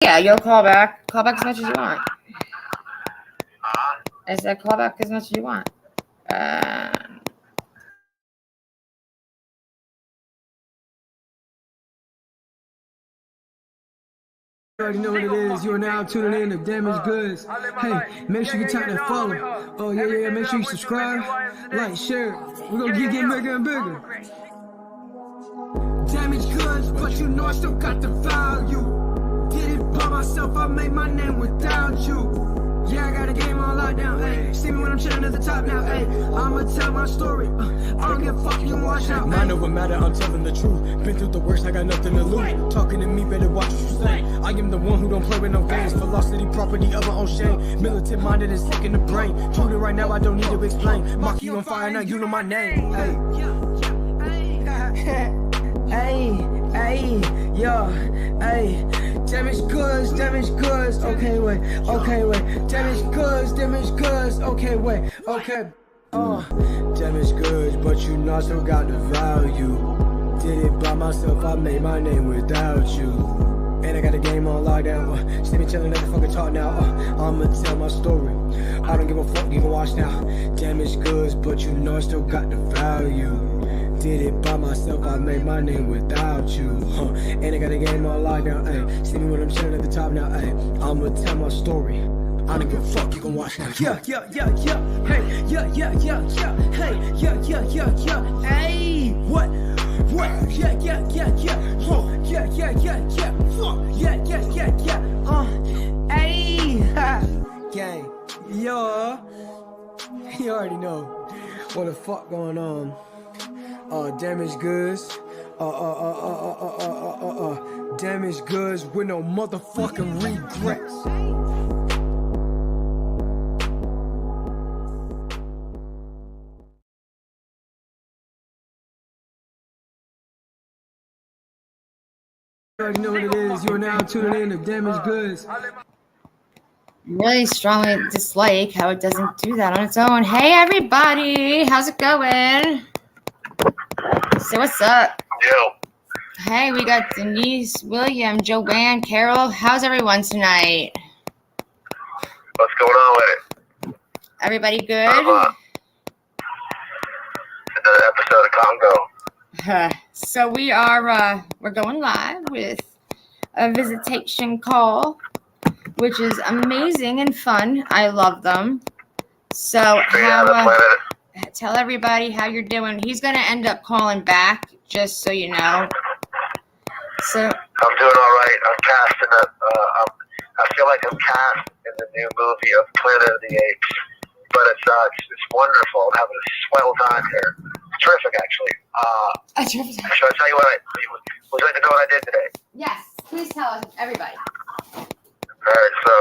Yeah, you'll call back. Call back as much as you want. I said call back as much as you want. You already know what it is. You are now tuning in to Damaged Goods. Hey, make sure you tap that follow. Oh, yeah. Make sure you subscribe, like, share. We're going to keep getting bigger and bigger. Damaged Goods, but you know I still got the value. Did it by myself, I made my name without you. Yeah, I got a game on lockdown, ayy. See me when I'm chilling at the top now, ayy. I'ma tell my story. I don't give a fuck, you can watch now. Mind over matter, I'm telling the truth. Been through the worst, I got nothing to lose. Talking to me, better watch what you say. I am the one who don't play with no games. Velocity, property of my own shame. Militant minded and sick in the brain. Truly right now, I don't need to explain. Maki on fire, now you know my name. Hey, yo, hey. Damaged goods, okay, wait. Damaged goods, okay, wait, okay. Damaged goods, but you know I still got the value. Did it by myself, I made my name without you. And I got a game on lockdown. See me chillin' at the fucking talk now. I'ma tell my story. I don't give a fuck, you can watch now. Damaged goods, but you know I still got the value. Did it by myself, I made my name without you. And I got a game on lockdown, ayy. See me when I'm chillin' at the top now, ayy. I'ma tell my story. I don't give a fuck, you can watch now. Yeah. Hey, yeah. Hey, yeah. Hey, what? Yeah. Hey, gang. Yo. You already know what the fuck going on. Damaged goods. Damaged goods with no motherfucking regrets. You already know what it is. You are now tuning in to Damaged Goods. Really strongly dislike how it doesn't do that on its own. Hey, everybody. How's it going? So what's up? Yo. Hey, we got Denise, William, Joanne, Carol. How's everyone tonight? What's going on with it? Everybody good? Another episode of Congo. So we are we're going live with a visitation call, which is amazing and fun. I love them. So tell everybody how you're doing. He's gonna end up calling back, just so you know. So I'm doing all right. I'm cast in I feel like I'm cast in the new movie of Planet of the Apes, but it's wonderful. I'm having a swell time here. It's terrific, actually. Should I tell you would you like to know what I did today? yes, please tell us, everybody. All right, so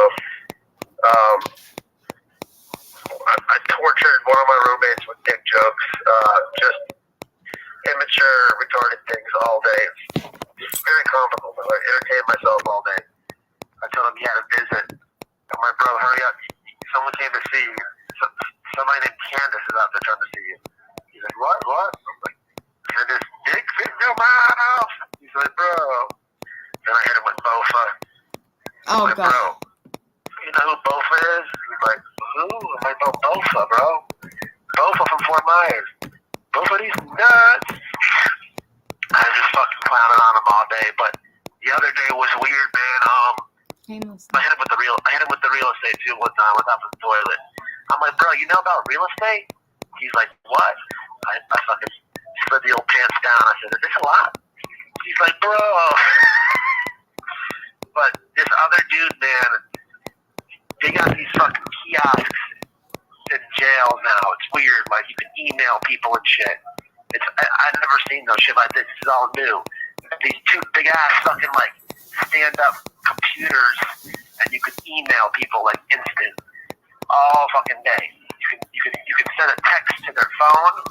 I tortured one of my roommates with dick jokes, just immature, retarded things all day. It's very comical, but I entertained myself all day. I told him he had a visit. I'm like, bro, hurry up. Someone came to see you. Somebody named Candace is out there trying to see you. He's like, what? I'm like, can this dick fit in your mouth? He's like, bro. Then I hit him with Bofa. Oh, like, God. bro, you know who Bofa is? He's like, who? I'm like, no, Bofa, bro. Bofa from Fort Myers. Bofa, these nuts. I was just fucking clowning on him all day, but the other day was weird, man. I hit him with the real estate too one time. I was up in the toilet. I'm like, bro, you know about real estate? He's like, what? I fucking slid the old pants down. I said, is this a lot? He's like, bro. But this other dude, man, they got these fucking kiosks in jail now. It's weird. Like, you can email people and shit. I've never seen no shit like this. This is all new. These two big ass fucking like stand up computers, and you can email people like instant all fucking day. You can send a text to their phone,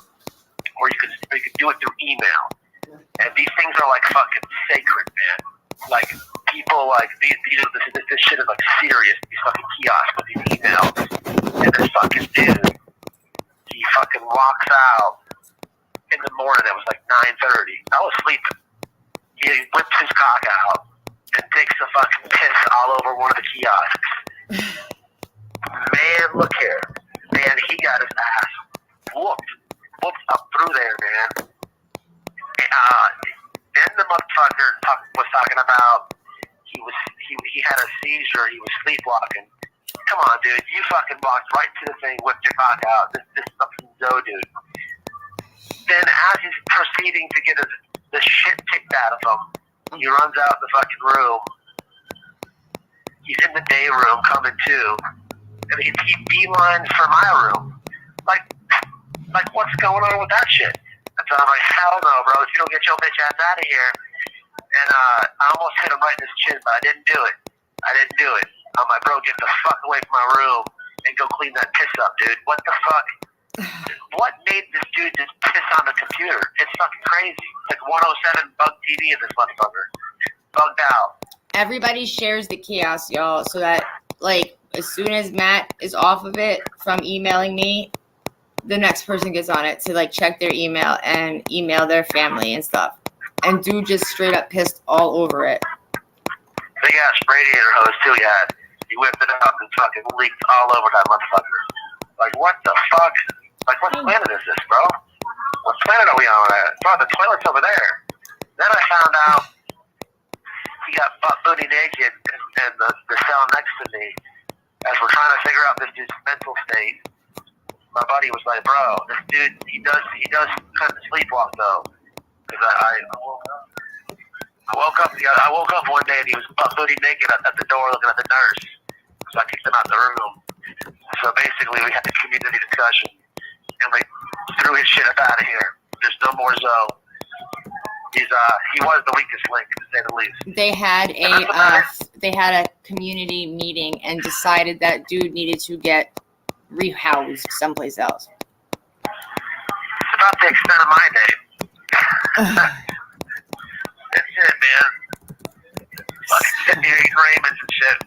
or you can do it through email. And these things are like fucking sacred, man. Like people like this shit is like serious. These fucking kiosks with these emails, and this fucking dude, he fucking walks out in the morning. It was like 9:30. I was sleeping. He whips his cock out and takes a fucking piss all over one of the kiosks. Man, look here. Man, he got his ass whooped up through there, man. Then the motherfucker was talking about he had a seizure, he was sleepwalking. Come on, dude, you fucking walked right to the thing, whipped your cock out. This fucking Zoe dude. Then as he's proceeding to get the shit kicked out of him, he runs out the fucking room. He's in the day room coming to, and he beelines for my room. Like what's going on with that shit? And so I'm like, hell no, bro, if you don't get your bitch ass out of here. And I almost hit him right in his chin, but I didn't do it. I'm like, bro, get the fuck away from my room and go clean that piss up, dude. What the fuck? What made this dude just piss on the computer? It's fucking crazy. Like 107 bug TV in this motherfucker. Bugged out. Everybody shares the kiosk, y'all, so that, like, as soon as Matt is off of it from emailing me, the next person gets on it to, like, check their email and email their family and stuff. And dude just straight up pissed all over it. Big ass radiator hose, too, he had. He whipped it up and fucking leaked all over that motherfucker. Like, what the fuck? Like, what planet is this, bro? What planet are we on at? Bro, the toilet's over there. Then I found out he got butt booty naked in the cell next to me. As we're trying to figure out this dude's mental state, my buddy was like, bro, this dude, he does kind of sleepwalk, though. Because I woke up one day and he was butt booty naked at the door looking at the nurse. So I kicked him out the room. So basically we had a community discussion and we threw his shit up out of here. There's no more Zoe. He was the weakest link, to say the least. They had a community meeting and decided that dude needed to get rehoused someplace else. It's about the extent of my day. That's it, man. Fucking sitting here eating Raymonds and shit.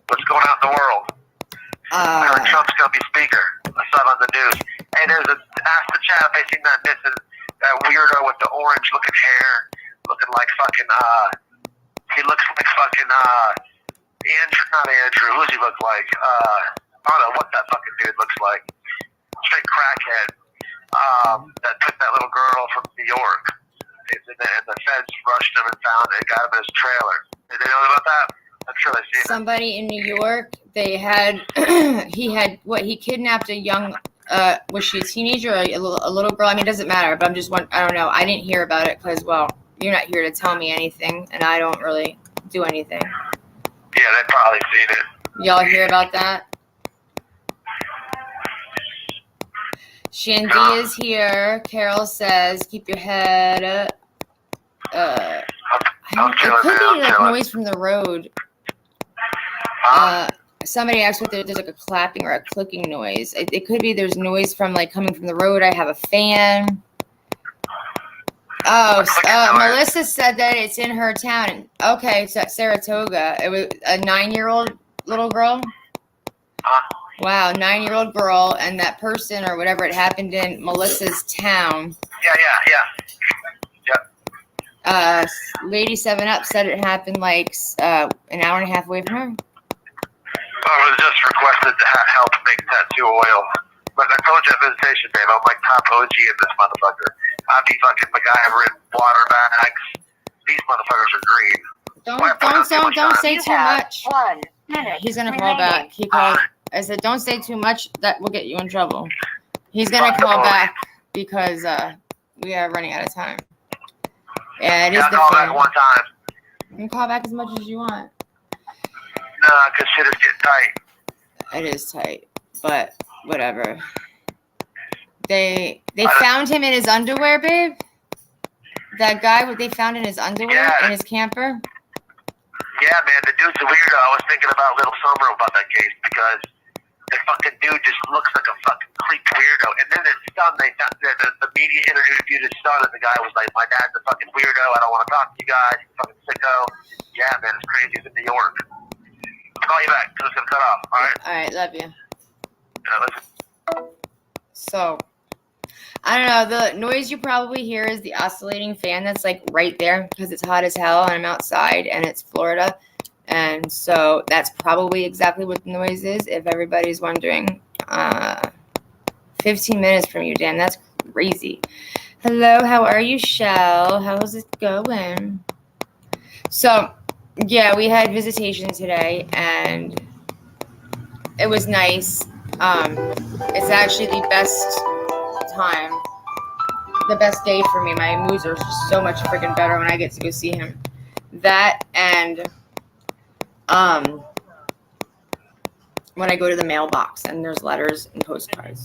What's going on in the world? Trump's gonna be speaker. I saw it on the news. Hey, ask the chat if they seen that weirdo with the orange looking hair, looking like fucking he looks like fucking Andrew. Who does he look like? I don't know what that fucking dude looks like. Straight crackhead. That took that little girl from New York. And the feds rushed him and found it and got him in his trailer. Did they know about that? I'm sure they've seen it. Somebody in New York, he kidnapped a young, was she a teenager or a little girl? I mean, it doesn't matter, but I don't know. I didn't hear about it because, well, you're not here to tell me anything, and I don't really do anything. Yeah, they've probably seen it. Y'all hear about that? Shandy is here. Carol says, keep your head up. I'm chilling, it could man. be like noise from the road. Somebody asked if there's like a clapping or a clicking noise. It could be there's noise from like coming from the road. I have a fan. Melissa said that it's in her town. Okay, it's at Saratoga. It was a 9-year-old little girl. Wow, 9-year-old girl, and that person or whatever it happened in Melissa's town. Yeah. Lady 7-Up said it happened like an hour and a half away from her. I was just requested to help make tattoo oil. But I told you at Visitation, babe, I'm like top OG in this motherfucker. I'd be fucking MacGyver in water bags. These motherfuckers are green. Don't say too much. 1 minute. He's gonna call back. He called. I said, don't say too much. That will get you in trouble. He's gonna call back because we are running out of time. Yeah, it is the call back one time. You can call back as much as you want. Nah, because shit is getting tight. It is tight, but whatever. They found him in his underwear, babe. That guy, what they found in his underwear in his camper. Yeah, man, the dude's a weirdo. I was thinking about Little Summer about that case because the fucking dude just looks like a fucking creep weirdo. And then his son, the media interviewed his son, and the guy was like, "My dad's a fucking weirdo. I don't want to talk to you guys. He's fucking sicko." Yeah, man, it's crazy. He's in New York. I'll call you back because it's gonna cut off. All right. All right, love you. Yeah, listen. So, I don't know. The noise you probably hear is the oscillating fan that's like right there because it's hot as hell and I'm outside and it's Florida. And so that's probably exactly what the noise is, if everybody's wondering. 15 minutes from you, Dan. That's crazy. Hello, how are you, Shell? How's it going? So, yeah, we had visitation today, and it was nice. It's actually the best time, the best day for me. My moods are so much freaking better when I get to go see him. That and when I go to the mailbox and there's letters and postcards.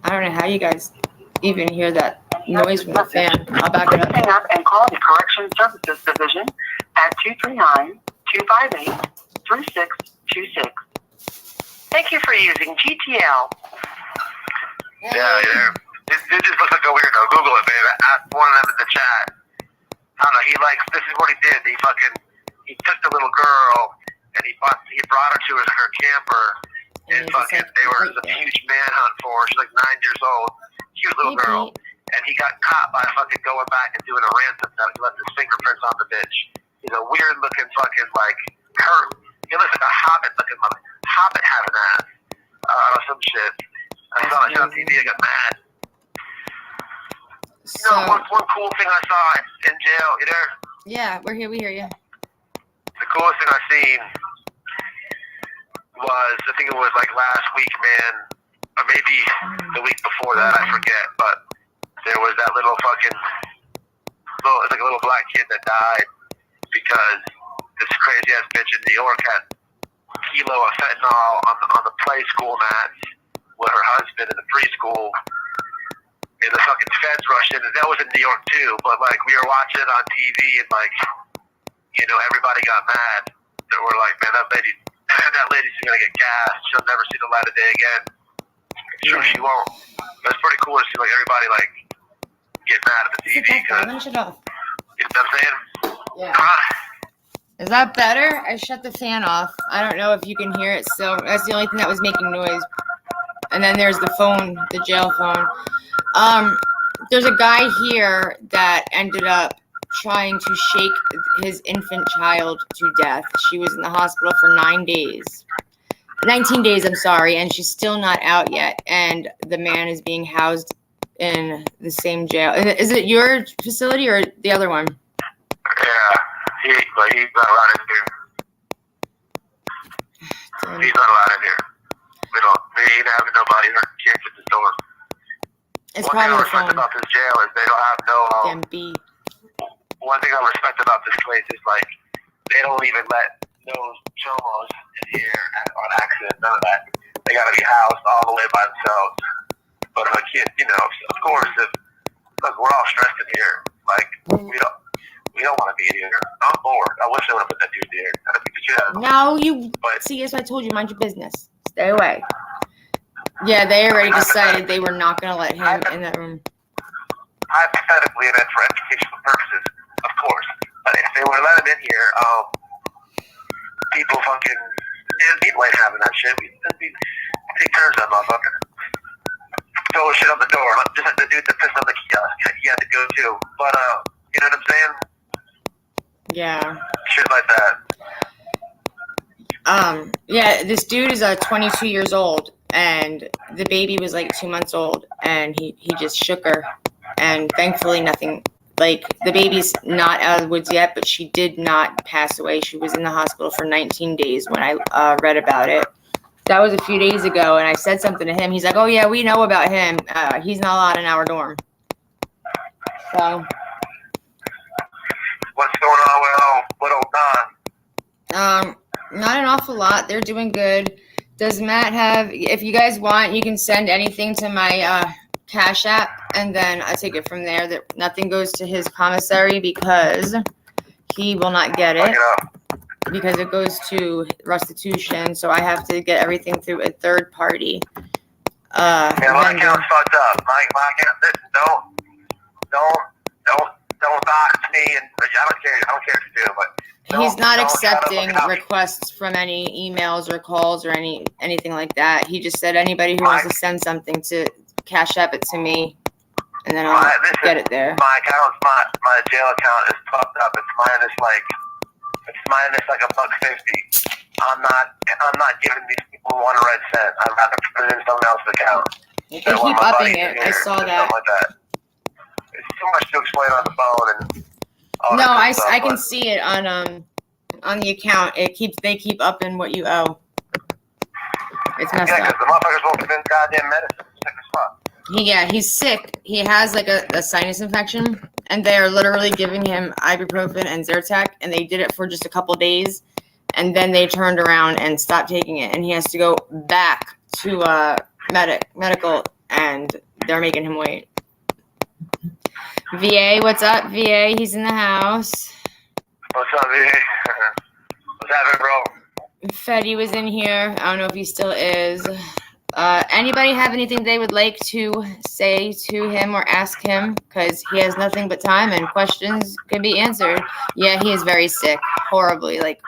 I don't know how you guys even hear that noise from the fan. I'll back it up. Hang up and call the Corrections Services Division at 239-258-3626. Thank you for using GTL. Yeah. It just looks like a weirdo. Google it, babe. Ask one of them in the chat. I don't know. This is what he did. He took the little girl and he brought her to her camper. And they were a huge manhunt for her. She's like 9 years old. Cute little girl. And he got caught by going back and doing a ransom note. He left his fingerprints on the bitch. He's a weird looking he looks like a hobbit looking hobbit having ass. Some shit. I saw it on TV, I got mad. So, one cool thing I saw in jail, you there? Yeah, we're here, we hear you. The coolest thing I seen was, I think it was like last week, man, or maybe the week before that, I forget, but there was that little black kid that died because this crazy ass bitch in New York had a kilo of fentanyl on the play school mats with her husband in the preschool, and the fucking feds rushed in, and that was in New York too, but we were watching it on TV, and everybody got mad. They were like, man, that lady's gonna get gassed. She'll never see the light of day again. Sure, she won't. But it's pretty cool to see everybody get mad at the TV. Shut off. You know what I'm saying? Yeah. Is that better? I shut the fan off. I don't know if you can hear it still. That's the only thing that was making noise. And then there's the phone, the jail phone. There's a guy here that ended up trying to shake his infant child to death. She was in the hospital for 19 days, I'm sorry, and she's still not out yet. And the man is being housed in the same jail. Is it your facility or the other one? Yeah, he's not allowed in here. He's not allowed in here. They ain't having nobody or kids at the door. It's One thing I probably the respect phone. about this jail is they don't have no. Damn B. One thing I respect about this place is they don't even let no chomos in here on accident. None of that. They gotta be housed all the way by themselves. But a kid, of course, look, we're all stressed in here. We don't want to be in here. I'm bored. I wish they would have put that dude there. That'd be the shit. No, see, as I told you, mind your business. Stay away. Yeah, they already decided they were not going to let him in that room. Hypothetically, and that's for educational purposes, of course. But if they would have let him in here, people people ain't having that shit. Take turns on motherfucker. Throw shit on the door. Just like the dude that pissed on the kiosk. He had to go too. But, you know what I'm saying? Yeah. Shit like that. Yeah, this dude is 22 years old, and the baby was 2 months old, and he just shook her, and thankfully nothing, the baby's not out of the woods yet, but she did not pass away. She was in the hospital for 19 days when I read about it. That was a few days ago, and I said something to him. He's like, oh yeah, we know about him. He's not allowed in our dorm. So. What's going on with old Don? Not an awful lot. They're doing good. Does Matt have, if you guys want, you can send anything to my Cash App, and then I take it from there. That nothing goes to his commissary because he will not get it. Because it goes to Restitution, so I have to get everything through a third party. Yeah, my vendor. account's fucked up. My account. Don't dox me, and I don't care. I don't care if you do, but He's not don't try to accepting look it up. requests from any emails or calls or anything like that. He just said anybody who wants to send something to Cash App it to me, and then I'll get it there. My account, my jail account is fucked up. It's minus like $1.50. I'm not giving these people 1 red cent. I'd rather put it in someone else's account. They keep upping it. I saw that. Like that. It's too much to explain on the phone and. No, I can see it on the account. They keep upping what you owe. It's messed Yeah, because up. the motherfuckers won't give in goddamn medicine. Sick as fuck. He's sick. He has like a sinus infection, and they are literally giving him ibuprofen and Zyrtec, and they did it for just a couple days, and then they turned around and stopped taking it, and he has to go back to medical, and they're making him wait. VA, what's up, VA? He's in the house. What's up, VA? What's happening, bro? Fetty was in here. I don't know if he still is. Anybody have anything they would like to say to him or ask him? Because he has nothing but time and questions can be answered. Yeah, he is very sick. Horribly. Like,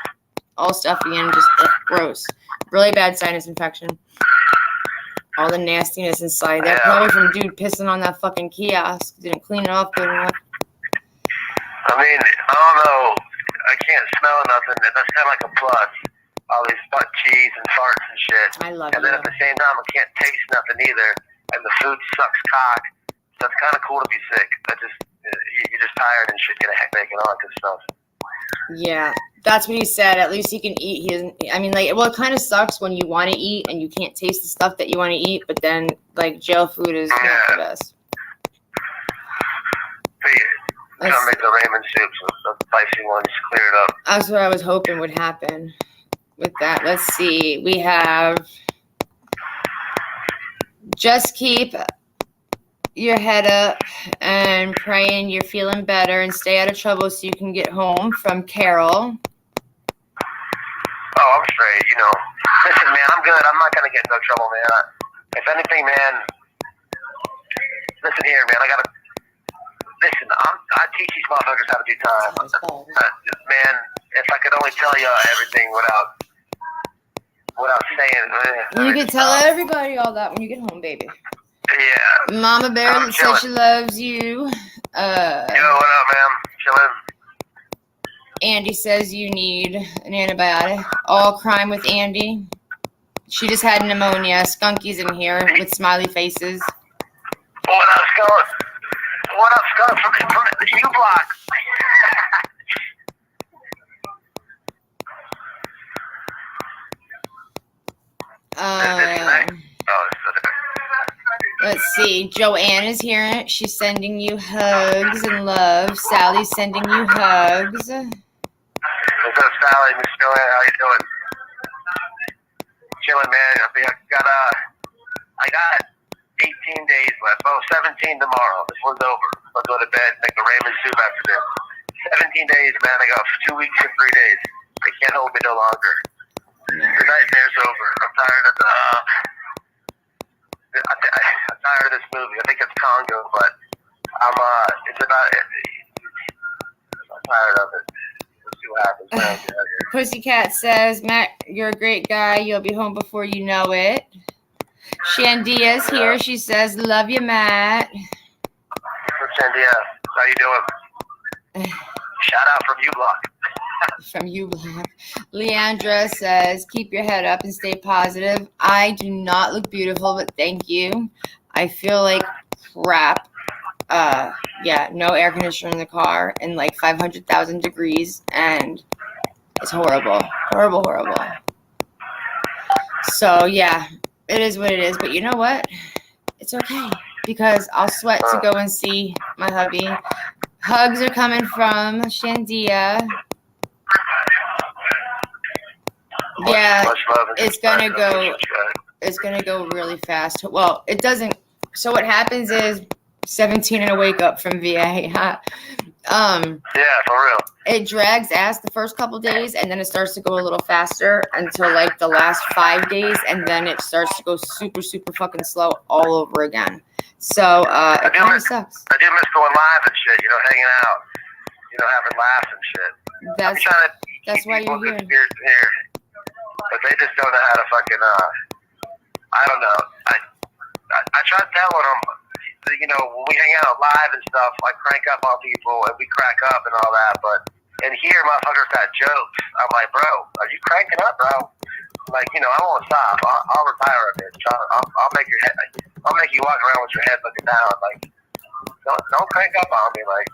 all stuffy and just gross. Really bad sinus infection. All the nastiness inside. That probably from dude pissing on that fucking kiosk. Didn't clean it off good enough. I mean, I don't know. I can't smell nothing. That's kind of like a plus. All these butt cheese and farts and shit. I love it. And then at the same time, I can't taste nothing either. And the food sucks cock. So it's kind of cool to be sick. You're just tired and shit. Get a headache and all that good stuff. Yeah, that's what he said. At least he can eat. It kind of sucks when you want to eat and you can't taste the stuff that you want to eat, but then, like, jail food is not the best. I'm gonna make the ramen soup so the spicy ones clear it up. That's what I was hoping would happen with that. Let's see. We have just keep your head up and praying you're feeling better and stay out of trouble so you can get home from Carol. Oh, I'm straight, you know. Listen, man, I'm good. I'm not going to get in no trouble, man. If anything, man, listen here, man. I teach these motherfuckers how to do time. Man, if I could only tell you everything without saying. You can tell everybody all that when you get home, baby. Yeah. Mama Bear says she loves you. Yo, what up, man? Chilling. Andy says you need an antibiotic. All crime with Andy. She just had pneumonia. Skunky's in here with smiley faces. What up, Skunk? What up, Skunk from the U-Block? Let's see. Joanne is here. She's sending you hugs and love. Sally's sending you hugs. What's up, Sally? Miss Joanne, how you doing? Chilling, man. I got 18 days left. Oh, 17 tomorrow. This one's over. I'll go to bed, make a ramen soup after this. 17 days, man. I got 2 weeks and 3 days. They can't hold me no longer. The nightmare's over. I'm tired of I'm tired of this movie. I think it's Congo, but I'm tired of it. Let's see what happens when I get out here. Pussycat says, Matt, you're a great guy. You'll be home before you know it. Shandia's here. She says, love you, Matt. What's Shandia? How you doing? Shout out from U-Block. From U-Block. Leandra says, keep your head up and stay positive. I do not look beautiful, but thank you. I feel like crap. No air conditioner in the car and like 500,000 degrees, and it's horrible. Horrible. So, yeah, it is what it is. But you know what? It's okay because I'll sweat to go and see my hubby. Hugs are coming from Shandia. Yeah, it's gonna go really fast. Well, it doesn't. So what happens is 17 and a wake up from VA. Yeah, for real. It drags ass the first couple days, and then it starts to go a little faster until like the last 5 days, and then it starts to go super, super fucking slow all over again. So it kind of sucks. I do miss going live and shit, you know, hanging out, you know, having laughs and shit. I'm trying to keep why people you're good spirits in here, but they just don't know how to fucking, I don't know. I try telling them, you know, when we hang out live and stuff, I crank up on people and we crack up and all that, but in here, motherfuckers got jokes. I'm like, bro, are you cranking up, bro? Like, you know, I won't stop. I'll retire a bitch. I'll make your head. I'll make you walk around with your head looking down. Like, don't crank up on me. Like,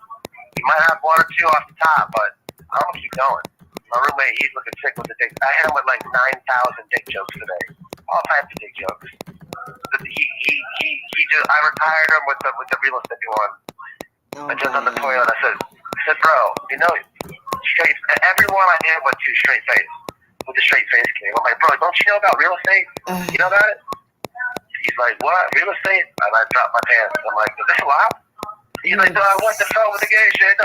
you might have one or two off the top, but I'm gonna keep going. My roommate, he's looking sick with the dick. I hit him with like 9,000 dick jokes today. All types of dick jokes. He just, I retired him with the real estate one. I just on the toilet. I said, bro, you know, straight. Everyone I hit with two straight face. With a straight face came. I'm like, bro, don't you know about real estate? You know about it? He's like, what? Real estate? And I dropped my pants. I'm like, is this allowed? He's like, no, what the fuck with the gay shit?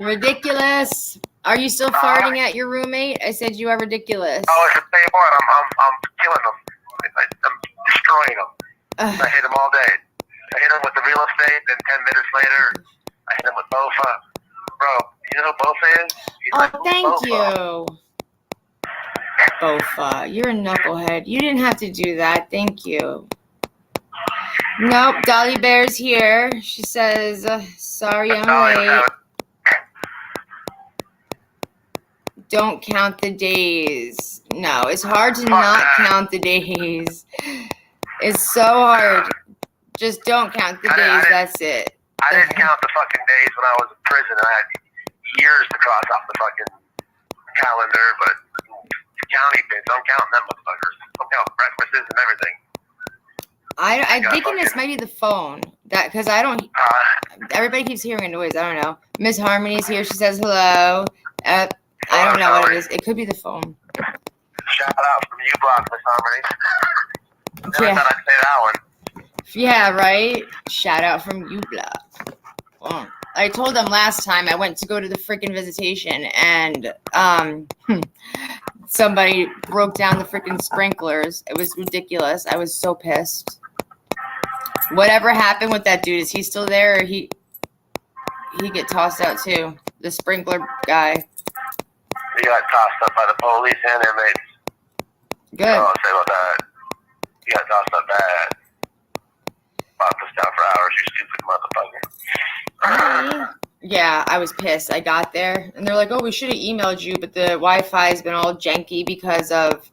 Ridiculous. Are you still farting at your roommate? I said you are ridiculous. Oh, it's the same one. I'm killing them. I'm destroying them. I hit them all day. I hit them with the real estate, then 10 minutes later, I hit them with Bofa. Bro, you know who Bofa is? He's like, thank Bofa. you. Bofa, you're a knucklehead. You didn't have to do that. Thank you. Nope, Dolly Bear's here. She says, sorry I'm late. Don't count the days. No, it's hard to not count the days. It's so hard. Just don't count the days. That's it. I didn't count the fucking days when I was in prison. I had years to cross off the fucking calendar, but county things, I'm counting them motherfuckers. I'm counting breakfasts and everything. I'm thinking this might be the phone. Because I don't. Everybody keeps hearing a noise. I don't know. Miss Harmony's here. She says hello. I don't know what it is. It could be the phone. Shout out from U Block, Miss Harmony. Never thought I'd say that one. Yeah, right? Shout out from U Block. Oh. I told them last time I went to go to the freaking Visitation and somebody broke down the freaking sprinklers. It was ridiculous. I was so pissed. Whatever happened with that dude? Is he still there or he get tossed out too? The sprinkler guy. He got tossed up by the police and inmates. Good. I'll say about that. He got tossed up bad. Locked us down for hours, you stupid motherfucker. Yeah, I was pissed. I got there and they're like, oh, we should have emailed you, but the Wi-Fi has been all janky because of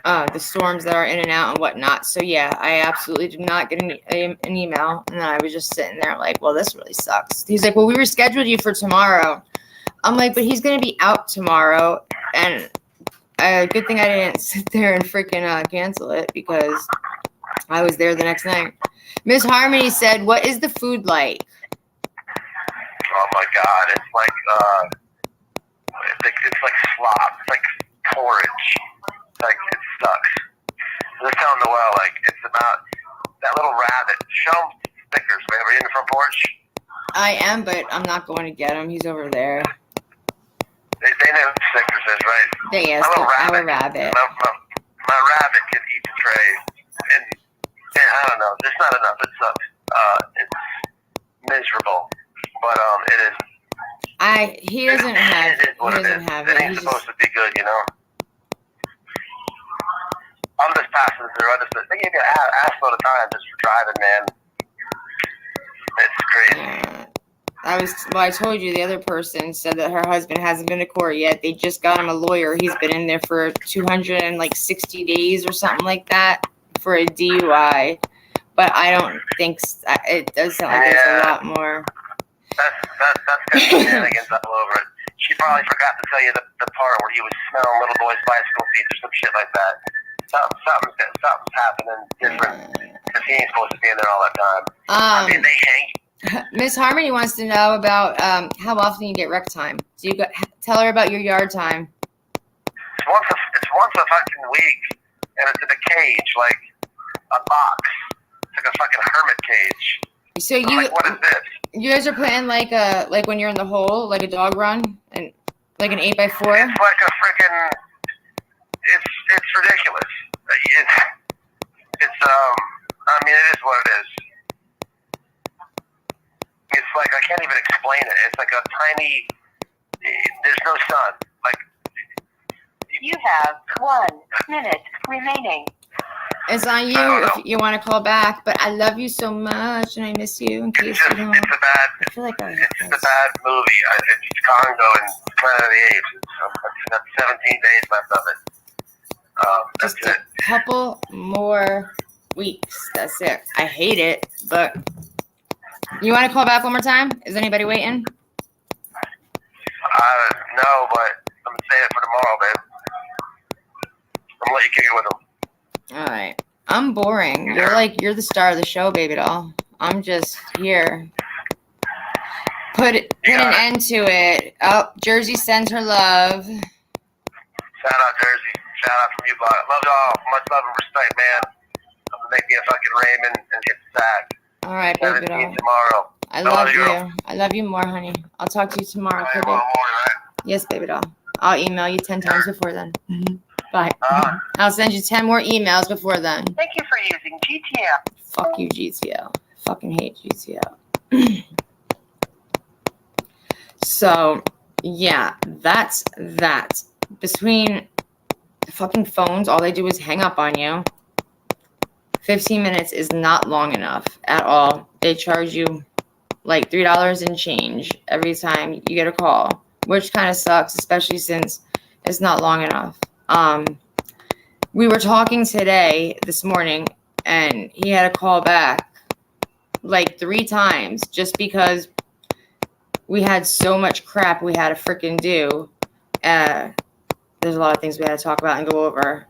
the storms that are in and out and whatnot. So yeah, I absolutely did not get an email. And then I was just sitting there like, well, this really sucks. He's like, well, we rescheduled you for tomorrow. I'm like, but he's going to be out tomorrow. And good thing I didn't sit there and freaking cancel it because I was there the next night. Miss Harmony said, what is the food like? Oh my God, it's like slop. It's like porridge. It's like, it sucks. Just telling Noel, like, it's about that little rabbit. Show him Snickers, man. Are you in the front porch? I am, but I'm not going to get him. He's over there. They know who Snickers is, right? Yes, our rabbit. My rabbit can eat the tray. And I don't know. There's not enough. It sucks. It's miserable. But it is. He doesn't have. It is what he it doesn't is. have It it. ain't supposed to be good, you know. I'm just passing through. They give you an assload of time just for driving, man. It's crazy. I told you the other person said that her husband hasn't been to court yet. They just got him a lawyer. He's been in there for 260 days or something like that for a DUI. But I don't think it does sound like there's a lot more. That's kind of shenanigans all over it. She probably forgot to tell you the part where he was smelling little boys' bicycle seats or some shit like that. Something's happening different because he ain't supposed to be in there all that time. I mean, they hang. Miss Harmony wants to know about how often you get rec time. Do you tell her about your yard time? It's once a fucking week, and it's in a cage, like a box. It's like a fucking hermit cage. So I'm like, what is this? you guys are playing like when you're in the hole, like a dog run, and like an 8x4. It's like a freaking. It's ridiculous. It's I mean, it is what it is. It's like I can't even explain it. It's like a tiny. There's no sun. Like. You have 1 minute remaining. It's on you if you want to call back, but I love you so much and I miss you. In case you don't. It's a bad. I feel like It's a bad movie. It's Congo and Planet of the Apes. It's got 17 days left of it. That's just a couple more weeks. That's it. I hate it, but you want to call back one more time? Is anybody waiting? No, but I'm gonna save it for tomorrow, babe. I'm gonna let you kick it with them. All right. I'm boring. You're the star of the show, baby doll. I'm just here. Put an end to it. Oh, Jersey sends her love. Shout out Jersey. Shout out from you, bud. Love y'all. Much love and respect, man. I'm gonna make me a fucking Raymond and hit the sack. All right, baby doll. Tomorrow. I love you. I love you more, honey. I'll talk to you tomorrow. Okay, babe? Yes, baby doll. I'll email you 10 times before then. Bye. I'll send you 10 more emails before then. Thank you for using GTL. Fuck you, GTL. Fucking hate GTL. So, yeah, that's that. Between the fucking phones, all they do is hang up on you. 15 minutes is not long enough at all. They charge you like $3 and change every time you get a call, which kind of sucks, especially since it's not long enough. We were talking this morning, and he had a call back like 3 times just because we had so much crap we had to freaking do. There's a lot of things we had to talk about and go over,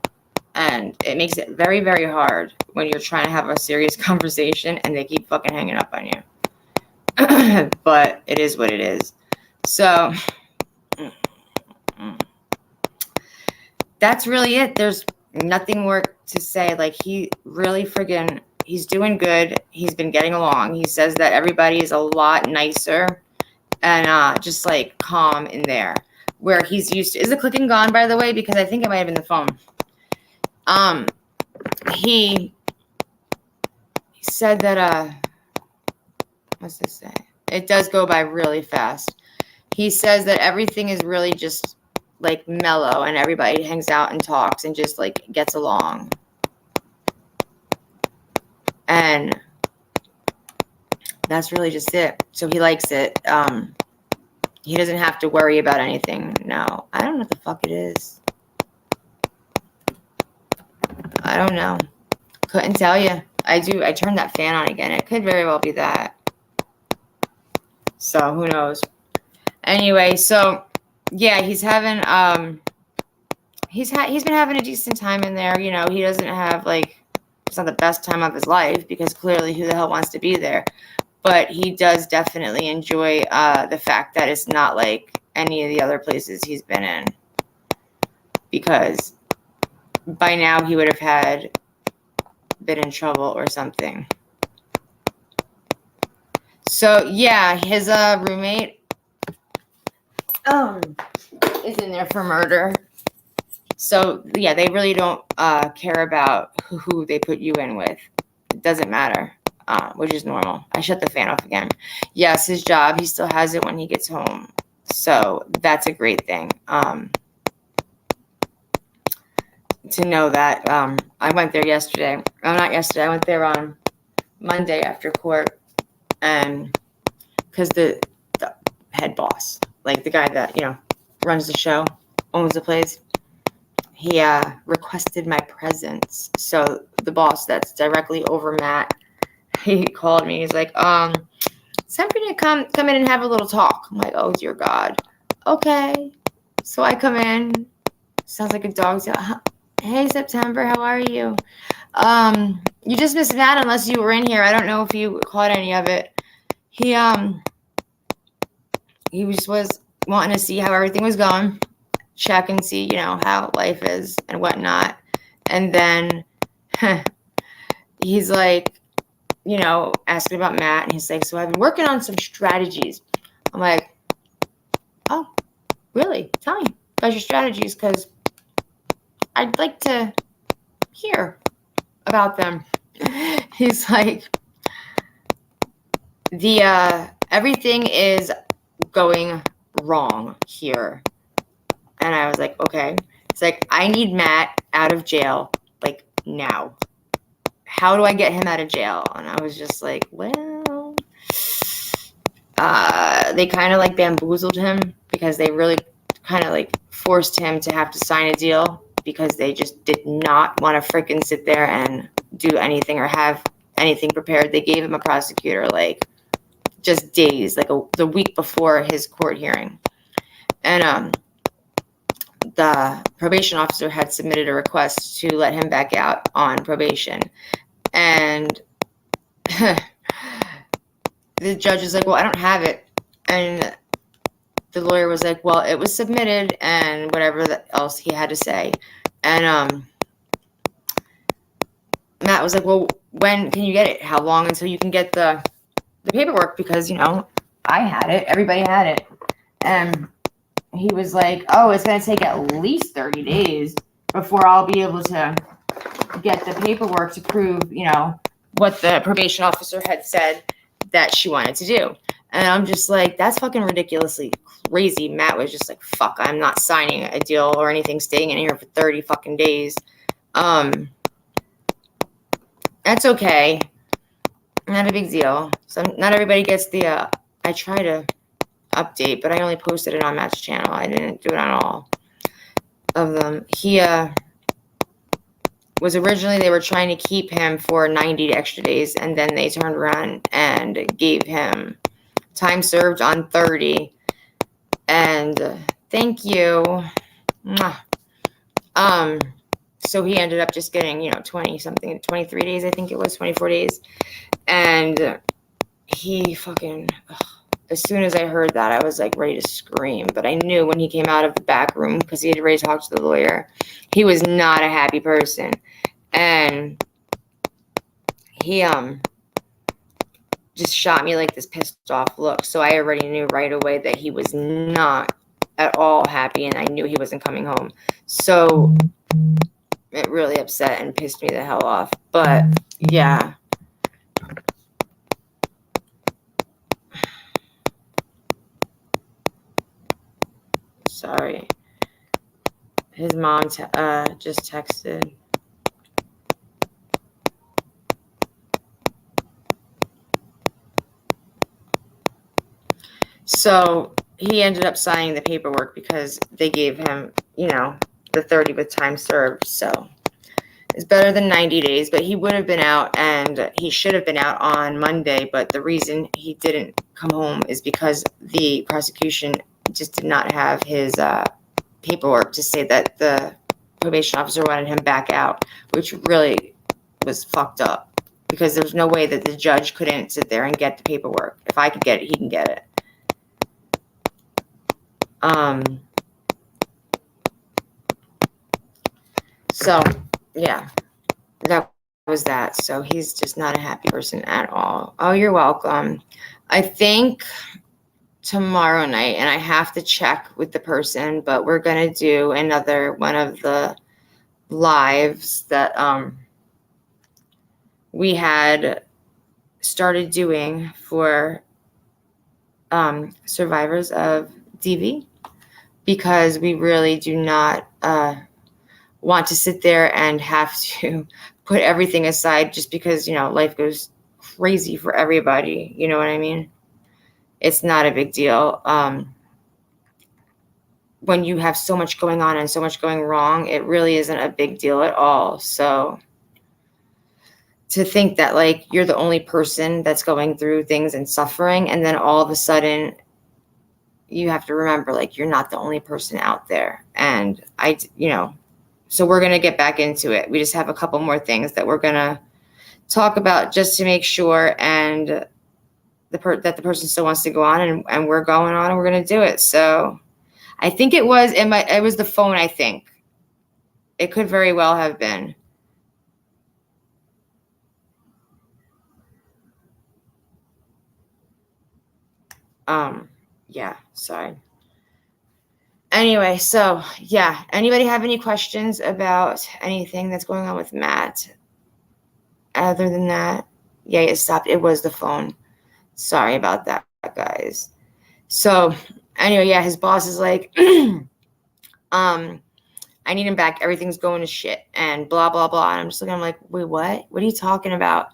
and it makes it very, very hard when you're trying to have a serious conversation and they keep fucking hanging up on you. But it is what it is. So that's really it. There's nothing more to say. Like, he really friggin', he's doing good. He's been getting along. He says that everybody is a lot nicer and just like calm in there where he's used to. Is the clicking gone, by the way? Because I think it might have been the phone. He said that, what's this say? It does go by really fast. He says that everything is really just like mellow and everybody hangs out and talks and just like gets along. And that's really just it. So he likes it. He doesn't have to worry about anything. No, I don't know what the fuck it is. I don't know. Couldn't tell you. I turned that fan on again. It could very well be that. So who knows? Anyway, so yeah, he's having he's been having a decent time in there. You know, he doesn't have like, it's not the best time of his life because clearly who the hell wants to be there? But he does definitely enjoy the fact that it's not like any of the other places he's been in, because by now he would have been in trouble or something. So yeah, his roommate is in there for murder. So yeah, they really don't care about who they put you in with. It doesn't matter, which is normal. I shut the fan off again. Yes, his job, he still has it when he gets home. So that's a great thing. To know that. I went there yesterday. Oh, not yesterday. I went there on Monday after court. And because the head boss, like the guy that, you know, runs the show, owns the place, he requested my presence. So the boss that's directly over Matt, he called me. He's like, it's time for you to come in and have a little talk. I'm like, oh, dear God. Okay. So I come in. Sounds like a dog's yell. Hey, September, how are you? You just missed Matt unless you were in here. I don't know if you caught any of it. He just was wanting to see how everything was going, check and see, you know, how life is and whatnot. And then he's like, asking about Matt, and he's like, so I've been working on some strategies. I'm like, oh, really? Tell me about your strategies, because I'd like to hear about them. He's like, everything is going wrong here. And I was like, okay. It's like, I need Matt out of jail, like, now. How do I get him out of jail? And I was just like, well, they kind of like bamboozled him, because they really kind of like forced him to have to sign a deal, because they just did not want to freaking sit there and do anything or have anything prepared. They gave him a prosecutor like just days, like the week before his court hearing. And the probation officer had submitted a request to let him back out on probation. And the judge is like, well, I don't have it. And the lawyer was like, well, it was submitted, and whatever else he had to say. And Matt was like, well, when can you get it? How long until you can get the paperwork? Because, I had it. Everybody had it. And he was like, oh, it's going to take at least 30 days before I'll be able to get the paperwork to prove, what the probation officer had said that she wanted to do. And I'm just like, that's fucking ridiculously crazy. Matt was just like, fuck, I'm not signing a deal or anything, staying in here for 30 fucking days. That's okay. Not a big deal. So not everybody gets the, I try to update, but I only posted it on Matt's channel. I didn't do it on all of them. He was originally, they were trying to keep him for 90 extra days, and then they turned around and gave him time served on 30. And thank you. So he ended up just getting, 20 something, 23 days, I think it was 24 days. And he fucking, as soon as I heard that, I was like ready to scream. But I knew when he came out of the back room, because he had already talked to the lawyer, he was not a happy person. And he just shot me like this pissed off look. So I already knew right away that he was not at all happy, and I knew he wasn't coming home. So it really upset and pissed me the hell off. But yeah. Sorry. His mom just texted. So he ended up signing the paperwork because they gave him, the 30 with time served. So it's better than 90 days, but he would have been out, and he should have been out on Monday. But the reason he didn't come home is because the prosecution just did not have his paperwork to say that the probation officer wanted him back out, which really was fucked up, because there's no way that the judge couldn't sit there and get the paperwork. If I could get it, he can get it. So yeah, that was that. So he's just not a happy person at all. Oh, you're welcome. I think tomorrow night, and I have to check with the person, but we're going to do another one of the lives that we had started doing for survivors of DV, because we really do not want to sit there and have to put everything aside just because, life goes crazy for everybody. You know what I mean? It's not a big deal. When you have so much going on and so much going wrong, it really isn't a big deal at all. So to think that like you're the only person that's going through things and suffering, and then all of a sudden you have to remember, like, you're not the only person out there. And so we're going to get back into it. We just have a couple more things that we're going to talk about just to make sure, and that the person still wants to go on, and we're going on, and we're going to do it. So I think it was the phone. I think it could very well have been. Yeah, sorry. Anyway, so yeah, anybody have any questions about anything that's going on with Matt? Other than that, yeah, it stopped. It was the phone. Sorry about that, guys. So anyway, yeah, his boss is like, I need him back. Everything's going to shit and blah, blah, blah. And I'm just looking, I'm like, wait, what? What are you talking about?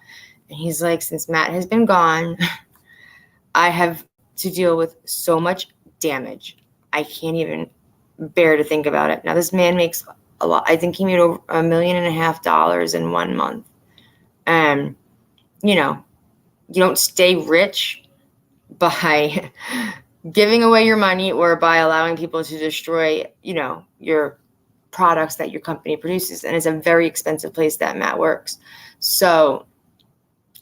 And he's like, since Matt has been gone, I have to deal with so much damage. I can't even bear to think about it. Now, this man makes a lot. I think he made over $1.5 million in 1 month. And, you know, you don't stay rich by giving away your money or by allowing people to destroy, you know, your products that your company produces. And it's a very expensive place that Matt works. So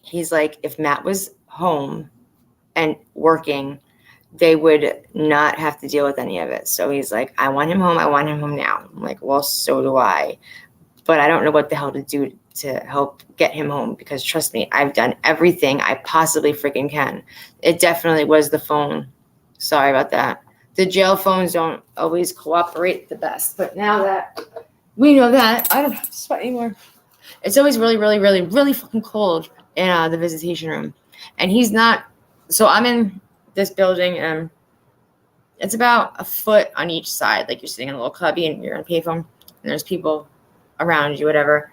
he's like, if Matt was home and working, they would not have to deal with any of it. So he's like, I want him home. I want him home now. I'm like, well, so do I. But I don't know what the hell to do to help get him home, because trust me, I've done everything I possibly freaking can. It definitely was the phone. Sorry about that. The jail phones don't always cooperate the best. But now that we know that, I don't have to sweat anymore. It's always really, really, really, really fucking cold in the visitation room. And he's not. So I'm in this building, and it's about a foot on each side. Like you're sitting in a little cubby and you're on a payphone, and there's people around you, whatever.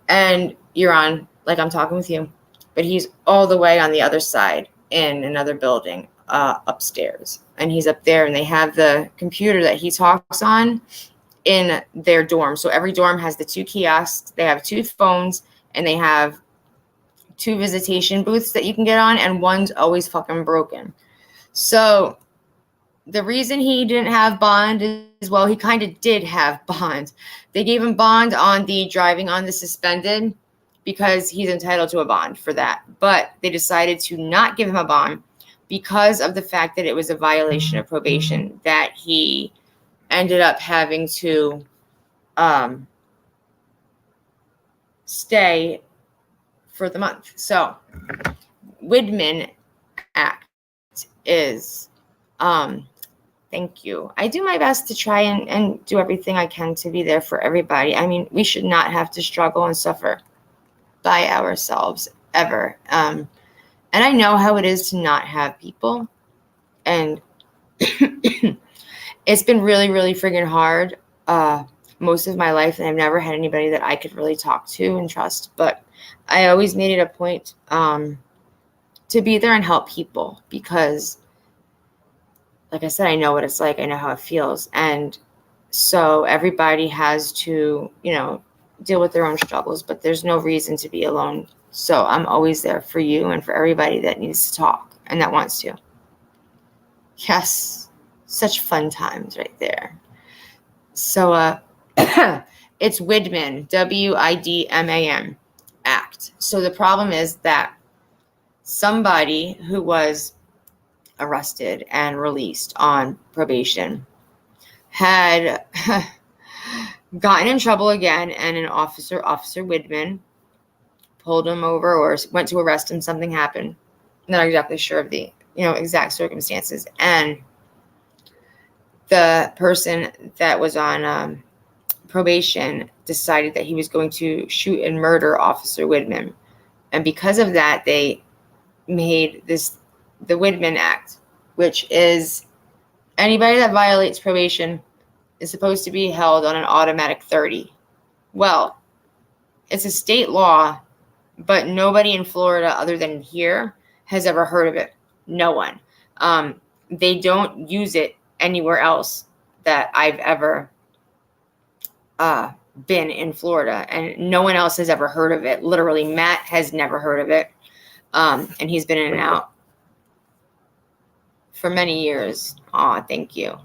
And you're on, like I'm talking with you, but he's all the way on the other side in another building upstairs. And he's up there, and they have the computer that he talks on in their dorm. So every dorm has the 2 kiosks. They have 2 phones, and they have 2 visitation booths that you can get on, and one's always fucking broken. So the reason he didn't have bond is, well, he kind of did have bond. They gave him bond on the driving on the suspended because he's entitled to a bond for that. But they decided to not give him a bond because of the fact that it was a violation of probation, that he ended up having to stay for the month. So Whitman Act is thank you. I do my best to try and do everything I can to be there for everybody. I mean, we should not have to struggle and suffer by ourselves ever. And I know how it is to not have people. And it's been really, really friggin' hard most of my life. And I've never had anybody that I could really talk to and trust. But I always made it a point to be there and help people because, like I said, I know what it's like. I know how it feels. And so everybody has to, you know, deal with their own struggles, but there's no reason to be alone. So I'm always there for you and for everybody that needs to talk and that wants to. Yes, such fun times right there. So it's Whitman, Widman Act. So the problem is that somebody who was arrested and released on probation had gotten in trouble again, and an officer Whitman, pulled him over or went to arrest him. Something happened. I'm not exactly sure of the exact circumstances. And the person that was on probation decided that he was going to shoot and murder Officer Whitman. And because of that, they made the Whitman Act, which is anybody that violates probation is supposed to be held on an automatic 30. Well, it's a state law, but nobody in Florida other than here has ever heard of it. No one. They don't use it anywhere else that I've ever been in Florida, and no one else has ever heard of it. Literally, Matt has never heard of it, and he's been in and out for many years. Aw, thank you.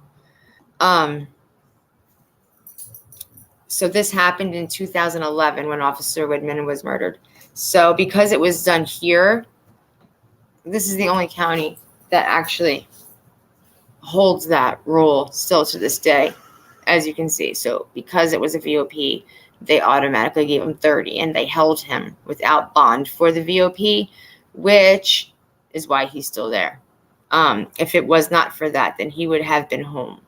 So this happened in 2011 when Officer Whitman was murdered. So because it was done here, this is the only county that actually holds that rule still to this day, as you can see. So because it was a VOP, they automatically gave him 30, and they held him without bond for the VOP, which is why he's still there. If it was not for that, then he would have been home.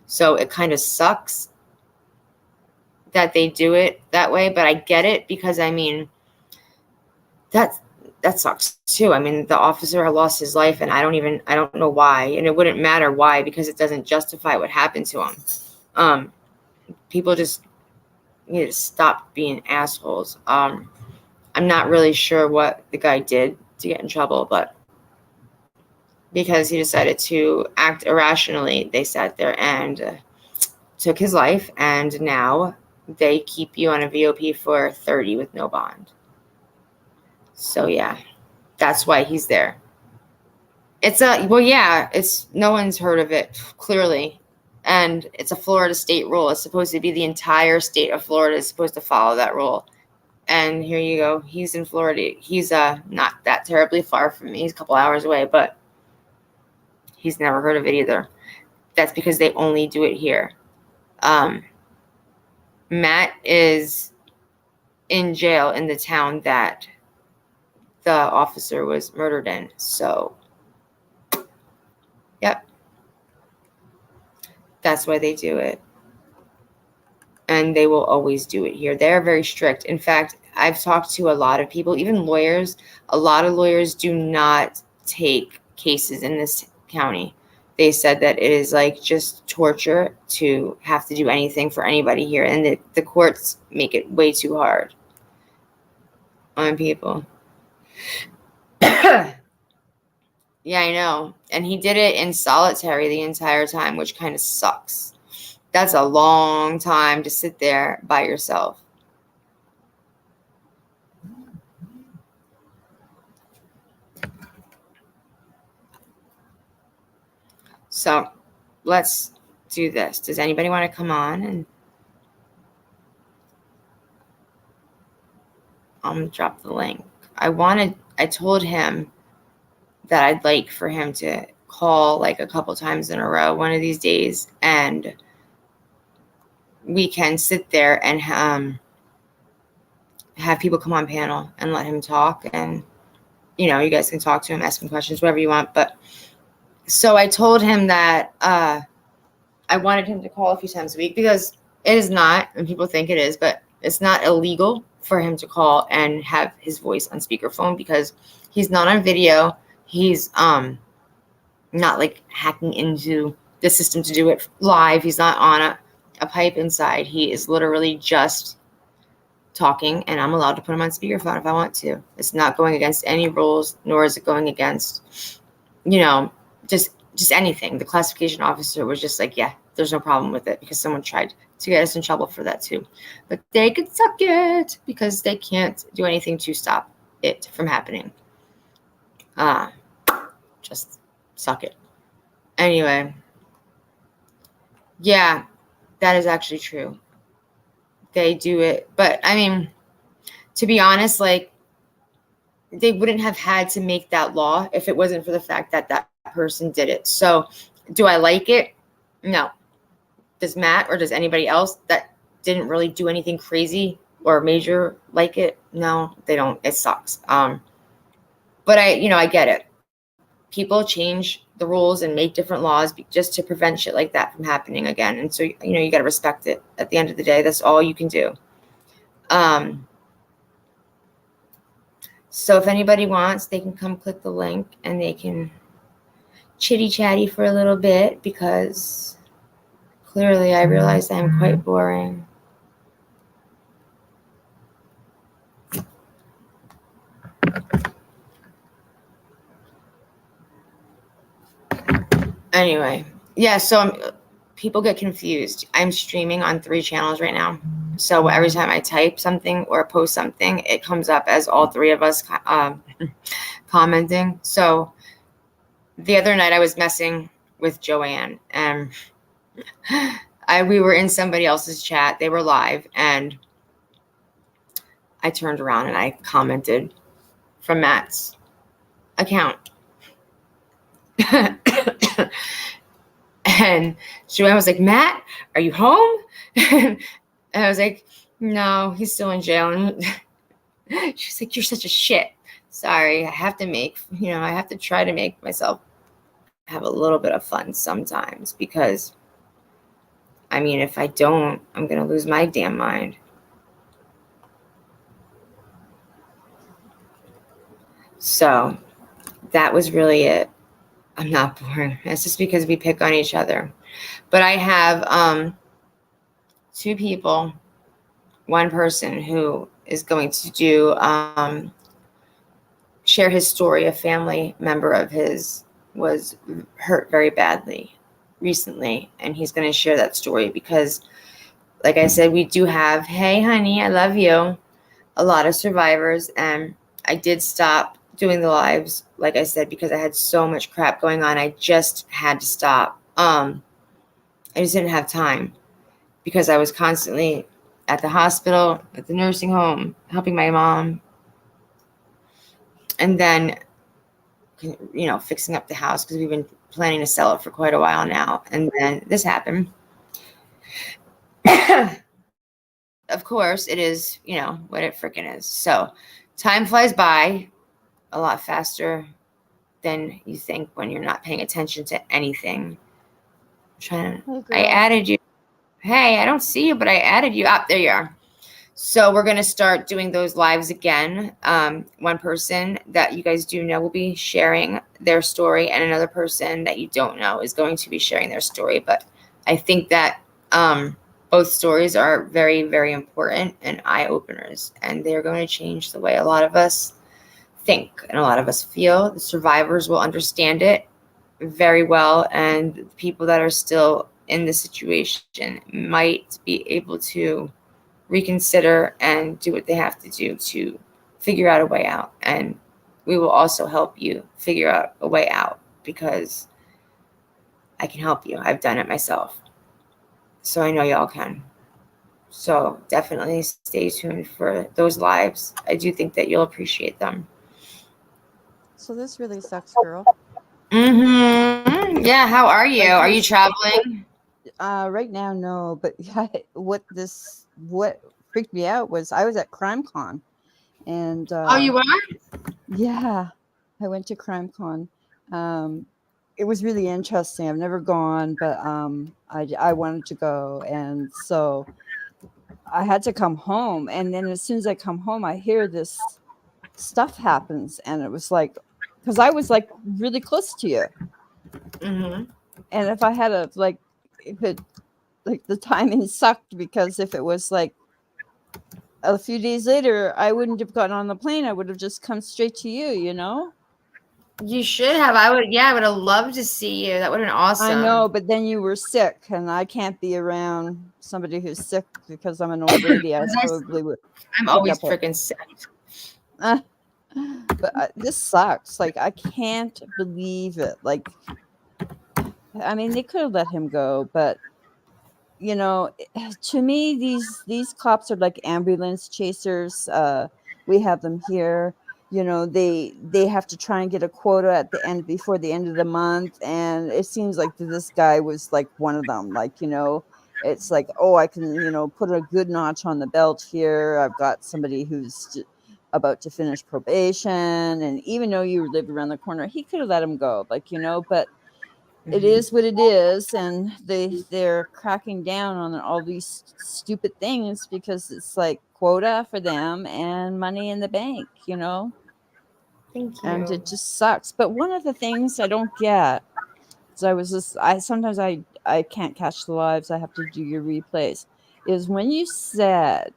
So it kind of sucks that they do it that way, but I get it because, I mean, that sucks too. I mean, the officer lost his life, and I don't know why, and it wouldn't matter why, because it doesn't justify what happened to him. People just need to stop being assholes. I'm not really sure what the guy did to get in trouble, but because he decided to act irrationally, they sat there and took his life, and now they keep you on a VOP for 30 with no bond. So yeah, that's why he's there. It's no one's heard of it, clearly. And it's a Florida state rule. It's supposed to be the entire state of Florida is supposed to follow that rule. And here you go. He's in Florida. He's not that terribly far from me. He's a couple hours away, but he's never heard of it either. That's because they only do it here. Matt is in jail in the town that the officer was murdered in. So, yep. That's why they do it. And they will always do it here. They're very strict. In fact, I've talked to a lot of people, even lawyers. A lot of lawyers do not take cases in this county. They said that it is like just torture to have to do anything for anybody here. And the courts make it way too hard on people. Yeah, I know. And he did it in solitary the entire time, which kind of sucks. That's a long time to sit there by yourself. So let's do this. Does anybody want to come on? And I'm going to drop the link. I told him that I'd like for him to call like a couple times in a row one of these days, and we can sit there and have people come on panel and let him talk, and you guys can talk to him, ask him questions, whatever you want. But so I told him that I wanted him to call a few times a week, because it is not, and people think it is, but it's not illegal for him to call and have his voice on speakerphone, because he's not on video. He's not like hacking into the system to do it live. He's not on a pipe inside. He is literally just talking, and I'm allowed to put him on speakerphone if I want to. It's not going against any rules, nor is it going against, just anything. The classification officer was just like, yeah, there's no problem with it, because someone tried to get us in trouble for that too. But they could suck it, because they can't do anything to stop it from happening. Just suck it. Anyway, yeah, that is actually true. They do it. But I mean, to be honest, like, they wouldn't have had to make that law if it wasn't for the fact that that person did it. So do I like it? No. Does Matt or does anybody else that didn't really do anything crazy or major like it? No, they don't. It sucks. But I get it. People change the rules and make different laws just to prevent shit like that from happening again. And so, you got to respect it. At the end of the day, that's all you can do. So if anybody wants, they can come click the link and they can chitty chatty for a little bit, because clearly I realized I'm quite boring. Anyway, yeah, so people get confused. I'm streaming on 3 channels right now. So every time I type something or post something, it comes up as all 3 of us commenting. So the other night I was messing with Joanne, and we were in somebody else's chat. They were live, and I turned around and I commented from Matt's account. And Joanne was like, Matt, are you home? And I was like, no, he's still in jail. And she's like, you're such a shit. Sorry, I have to try to make myself have a little bit of fun sometimes, because I mean, if I don't, I'm going to lose my damn mind. So that was really it. I'm not boring. It's just because we pick on each other. But I have two people, one person who is going to do share his story. A family member of his was hurt very badly recently, and he's going to share that story because, like I said, we do have, hey honey, I love you, a lot of survivors. And I did stop doing the lives, like I said, because I had so much crap going on. I just had to stop. I just didn't have time because I was constantly at the hospital, at the nursing home, helping my mom, and then, you know, fixing up the house because we've been planning to sell it for quite a while now. And then this happened. Of course, it is, you know, what it freaking is. So time flies by a lot faster than you think when you're not paying attention to anything. I added you. Hey, I don't see you, but I added you. There you are. So we're going to start doing those lives again. One person that you guys do know will be sharing their story, and another person that you don't know is going to be sharing their story. But I think that both stories are very, very important and eye-openers, and they're going to change the way a lot of us think and a lot of us feel. The survivors will understand it very well, and the people that are still in the situation might be able to reconsider and do what they have to do to figure out a way out. And we will also help you figure out a way out because I can help you. I've done it myself. So I know y'all can. So definitely stay tuned for those lives. I do think that you'll appreciate them. So this really sucks, girl. Mm-hmm. Yeah, how are you? Are you traveling? Right now, no. But yeah, what freaked me out was I was at CrimeCon, and Oh, you are? yeah, I went to CrimeCon. It was really interesting. I've never gone, but I wanted to go, and so I had to come home. And then as soon as I come home, I hear this stuff happens, and it was like, because I was like really close to you. Mm-hmm. And if I had the timing sucked, because if it was like a few days later, I wouldn't have gotten on the plane. I would have just come straight to you, you know? You should have. I would have loved to see you. That would have been awesome. I know, but then you were sick, and I can't be around somebody who's sick because I'm an old lady. I probably would. I'm always freaking sick. But this sucks. Like, I can't believe it. Like, I mean, they could have let him go, but you know, to me, these cops are like ambulance chasers. We have them here. You know, they have to try and get a quota at the end, before the end of the month, and it seems like this guy was like one of them. Like, you know, it's like, oh, I can, you know, put a good notch on the belt here. I've got somebody who's about to finish probation, and even though you live around the corner, he could have let him go. Like, you know, but it is what it is, and they're cracking down on all these stupid things because it's like quota for them and money in the bank, you know. Thank you. And it just sucks. But one of the things I don't get is sometimes I can't catch the lives. I have to do your replays. Is when you said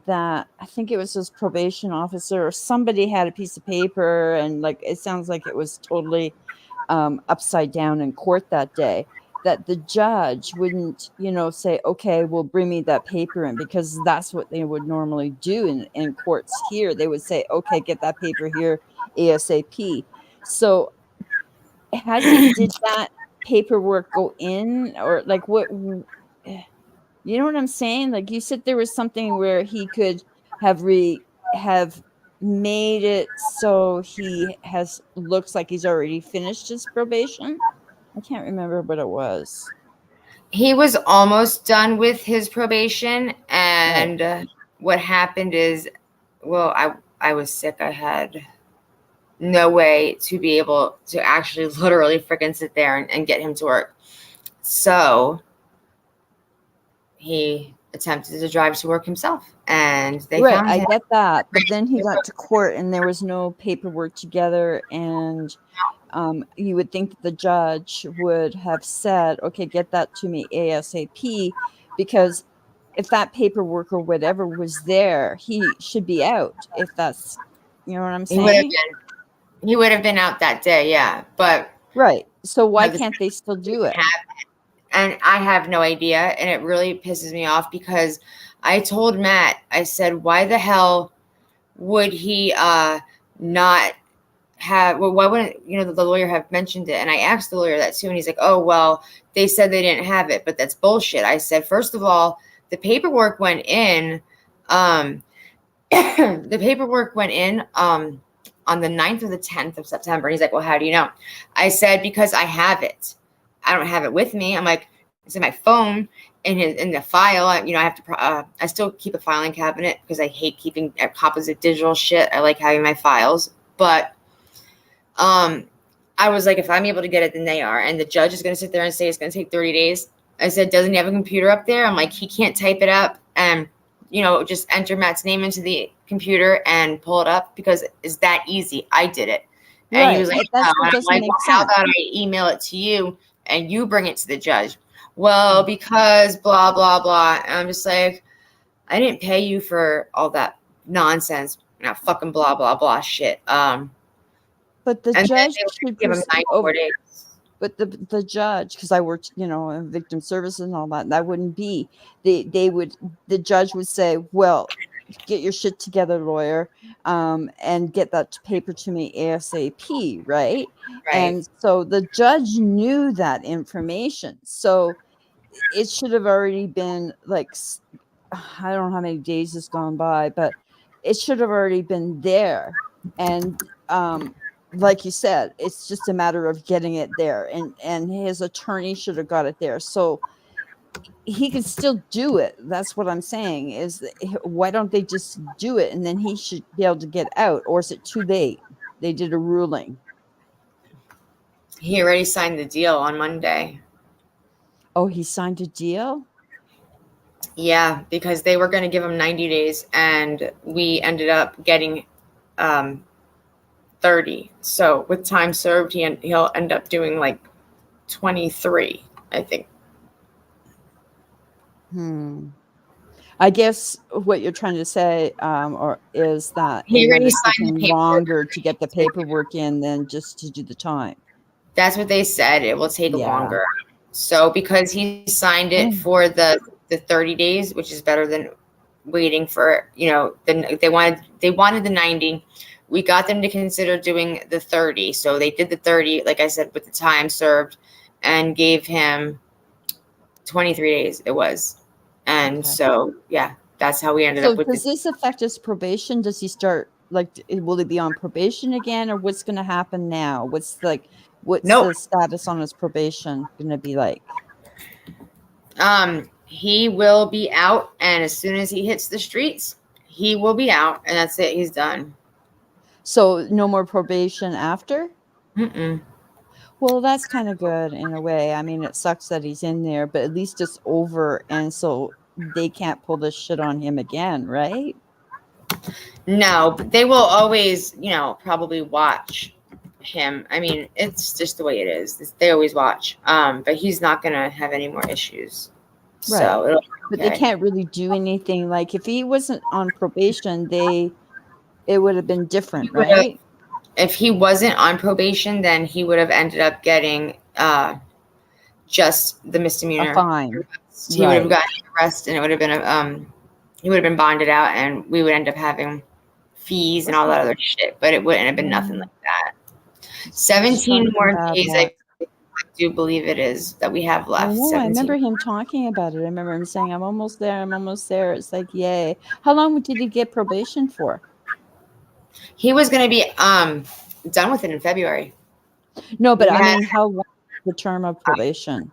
that, I think it was his probation officer or somebody had a piece of paper, and like it sounds like it was totally upside down in court that day, that the judge wouldn't, you know, say, okay, well, bring me that paper in, because that's what they would normally do in courts here. They would say, okay, get that paper here ASAP. So did that paperwork go in, or like what, you know what I'm saying? Like, you said there was something where he could have made it so he looks like he's already finished his probation. I can't remember what it was. He was almost done with his probation, and what happened is, well, I was sick. I had no way to be able to actually literally freaking sit there and get him to work. So he attempted to drive to work himself, and they Right, found I him. get that, but then he got to court and there was no paperwork together, and you would think that the judge would have said, okay, get that to me ASAP, because if that paperwork or whatever was there, he should be out. If that's, you know what I'm saying? He would have been out that day, yeah. But Right. So why No, this- can't they still do it? and I have no idea, and it really pisses me off because I told Matt, I said, why the hell would he not have, well, why wouldn't, the lawyer have mentioned it? And I asked the lawyer that too, and he's like, oh, well, they said they didn't have it, but that's bullshit. I said, first of all, the paperwork went in, on the 9th or the 10th of September. He's like, well, how do you know? I said, because I have it. I don't have it with me. I'm like, it's in my phone, in the file. I have to, I still keep a filing cabinet because I hate keeping copies of digital shit. I like having my files. But I was like, if I'm able to get it, then they are. And the judge is going to sit there and say it's going to take 30 days. I said, doesn't he have a computer up there? I'm like, he can't type it up and, just enter Matt's name into the computer and pull it up because it's that easy. I did it. And Right. he was like, That's what I'm doesn't like, make well, how sense. about I email it to you and you bring it to the judge? Well, because blah, blah, blah. And I'm just like, I didn't pay you for all that nonsense, fucking blah, blah, blah shit. But the And judge then they should give him 94 days. But the judge, because I worked, in victim services and all that, that wouldn't be. The judge would say, well, get your shit together, lawyer, and get that paper to me ASAP, right? Right. And so the judge knew that information. So it should have already been like, I don't know how many days has gone by, but it should have already been there. And like you said, it's just a matter of getting it there, and his attorney should have got it there, so he could still do it. That's what I'm saying, is why don't they just do it, and then he should be able to get out? Or is it too late? They did a ruling. He already signed the deal on Monday. Oh, he signed a deal? Yeah, because they were going to give him 90 days and we ended up getting 30. So with time served, he'll end up doing like 23, I think. I guess what you're trying to say, or is that He already it signed took the him paperwork. longer to get the paperwork in than just to do the time. That's what they said. It will take Yeah. longer. So because he signed it for the 30 days, which is better than waiting for, they wanted the 90. We got them to consider doing the 30. So they did the 30, like I said, with the time served, and gave him 23 days it was. And so, yeah, that's how we ended up with does this affect his probation? Does he start, will he be on probation again, or what's going to happen now? What's the status on his probation going to be like? He will be out, and as soon as he hits the streets, he will be out, and that's it. He's done. So no more probation after? Mm-mm. Well, that's kind of good in a way. I mean, it sucks that he's in there, but at least it's over, and so they can't pull this shit on him again, right? No, but they will always, probably watch him. I mean, it's just the way it is. They always watch. But he's not going to have any more issues. Right. So but they can't really do anything. Like if he wasn't on probation, it would have been different, right? If he wasn't on probation, then he would have ended up getting just the misdemeanor. A fine. He would have gotten arrested, and it would have been he would have been bonded out, and we would end up having fees and all that other shit. But it wouldn't have been nothing like that. 17 more days, I do believe it is, that we have left. I remember him talking about it. I remember him saying, I'm almost there. It's like, yay. How long did he get probation for? He was going to be done with it in February. No, but I mean, how long is the term of probation?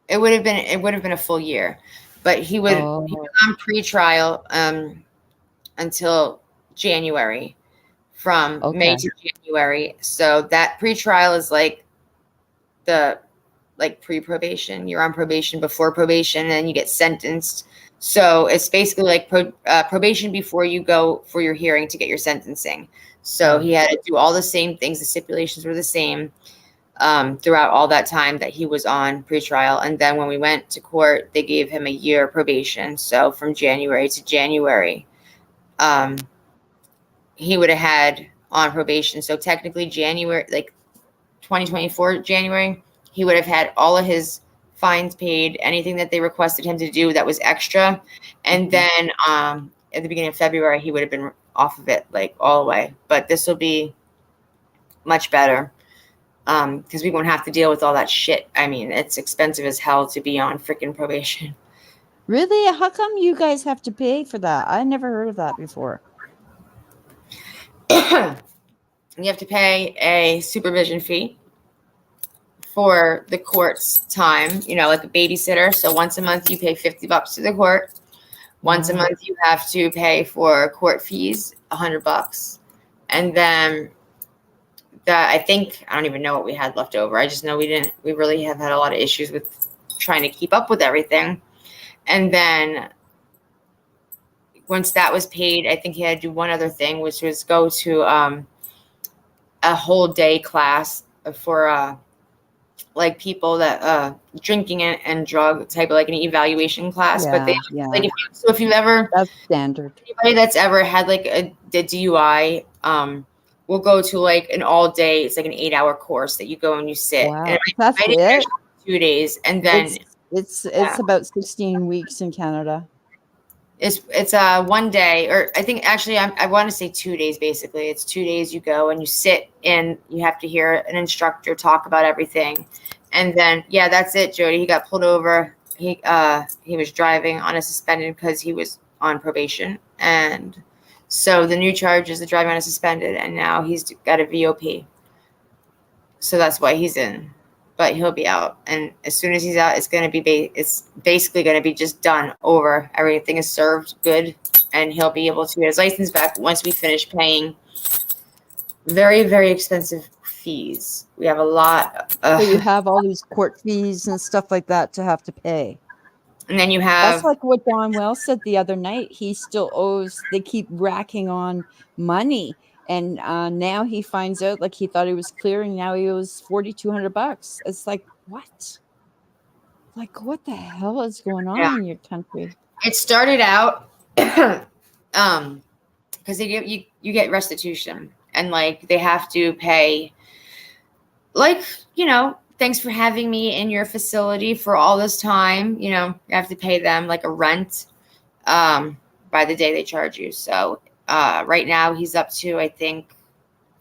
It would have been a full year, but he was on pretrial until January from May to January. So that pretrial is like the pre-probation. You're on probation before probation, and then you get sentenced. So it's basically like probation before you go for your hearing to get your sentencing. So he had to do all the same things. The stipulations were the same throughout all that time that he was on pretrial. And then when we went to court, they gave him a year probation. So from January to January, he would have had on probation. So technically January, like 2024 January, he would have had all of his fines paid, anything that they requested him to do that was extra. And then at the beginning of February, he would have been off of it, like all the way. But this will be much better because we won't have to deal with all that shit. I mean, it's expensive as hell to be on freaking probation. Really? How come you guys have to pay for that? I never heard of that before. You have to pay a supervision fee for the court's time, like a babysitter. So once a month you pay $50 to the court. Once a month you have to pay for court fees, $100. And then I don't even know what we had left over. I just know we really have had a lot of issues with trying to keep up with everything. And then once that was paid, I think he had to do one other thing, which was go to a whole day class for like people that drinking and drug type of like an evaluation class. But they like if you've ever, that's standard. Anybody that's ever had like the DUI will go to like an all day. It's like an 8-hour course that you go and you sit. Wow. And That's it. 2 days, and then it's about 16 weeks in Canada. It's 1 day, or I think actually I want to say 2 days. Basically, it's 2 days. You go and you sit and you have to hear an instructor talk about everything, and then that's it. Jody, he got pulled over. He was driving on a suspended because he was on probation, and so the new charge is the driving on a suspended, and now he's got a VOP. So that's why he's in. But he'll be out, and as soon as he's out, it's basically going to be just done over. Everything is served good, and he'll be able to get his license back once we finish paying very, very expensive fees. We have a lot. So you have all these court fees and stuff like that to have to pay. And then you have... That's like what Don Wells said the other night. He still owes... They keep racking on money. And now he finds out, like, he thought he was clearing. Now he owes $4,200. It's like, what? Like, what the hell is going on in your country? It started out because you get restitution, and like they have to pay, like, thanks for having me in your facility for all this time. You have to pay them like a rent by the day they charge you. So. Right now he's up to, I think,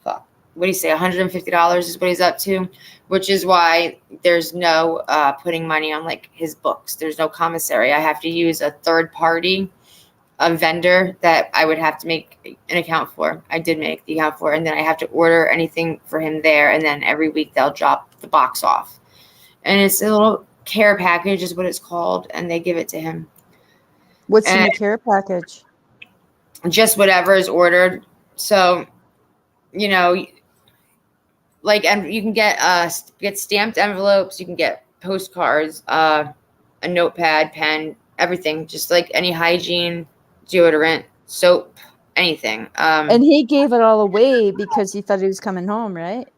what do you say, $150 is what he's up to, which is why there's no putting money on like his books. There's no commissary. I have to use a third party, a vendor that I would have to make an account for. I did make the account for, and then I have to order anything for him there, and then every week they'll drop the box off. And it's a little care package is what it's called, and they give it to him. What's in the care package? Just whatever is ordered. So, like, and you can get stamped envelopes, you can get postcards, a notepad, pen, everything, just like any hygiene, deodorant, soap, anything. And he gave it all away because he thought he was coming home, right?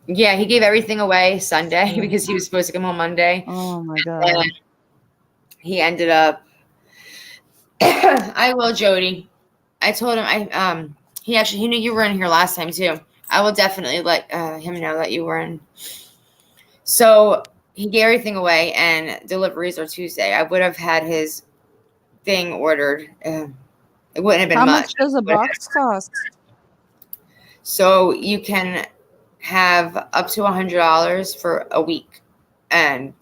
Yeah, he gave everything away Sunday because he was supposed to come home Monday. Oh my God. And he ended up I will, Jody. I told him he knew you were in here last time too. I will definitely let him know that you were in. So he gave everything away, and deliveries are Tuesday. I would have had his thing ordered. It wouldn't have been much. How much does a box cost? So you can have up to $100 for a week, and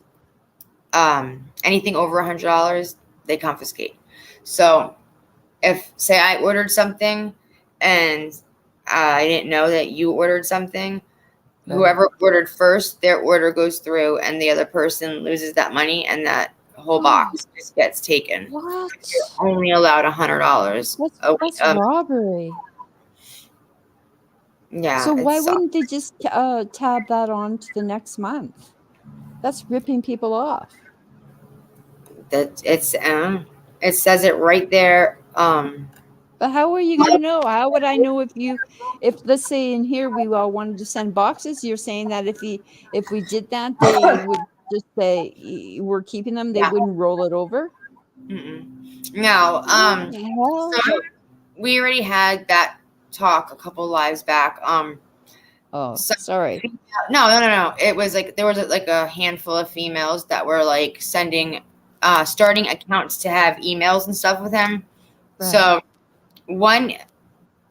anything over $100 they confiscate. So if, say, I ordered something and I didn't know that you ordered something, whoever ordered first, their order goes through and the other person loses that money, and that whole box just gets taken. What? You're only allowed $100. That's robbery. Yeah. So why it's wouldn't they just tab that on to the next month? That's ripping people off. that it's it says it right there. But how are you gonna know? How would I know if let's say in here we all wanted to send boxes? You're saying that if we did that, they would just say we're keeping them. They Yeah. wouldn't roll it over. No. What the hell? So we already had that talk a couple lives back. Oh, so- sorry. No. It was like there was like a handful of females that were like sending, starting accounts to have emails and stuff with him. Right. So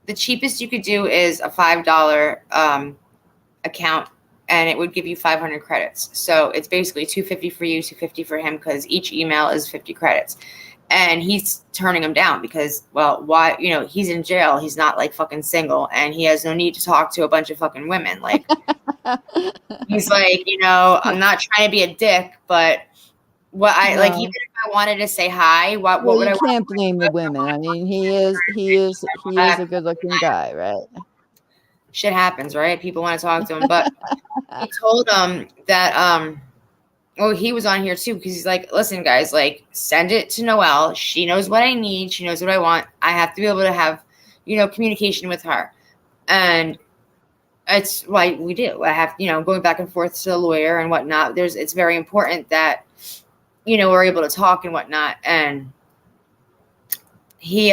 the cheapest you could do is a $5 account, and it would give you 500 credits. So it's basically $250 for you, $250 for him, because each email is 50 credits. And he's turning them down because, well, why? He's in jail. He's not like fucking single, and he has no need to talk to a bunch of fucking women. Like, he's like, I'm not trying to be a dick, but what I like, even if I wanted to say hi, what would I? Can't blame the women. I mean, he is a good-looking guy, right? Shit happens, right? People want to talk to him, but he told them that he was on here too, because he's like, listen, guys, like, send it to Noelle. She knows what I need. She knows what I want. I have to be able to have, communication with her. And it's why we do. I have, going back and forth to the lawyer and whatnot. It's very important that, we're able to talk and whatnot. And he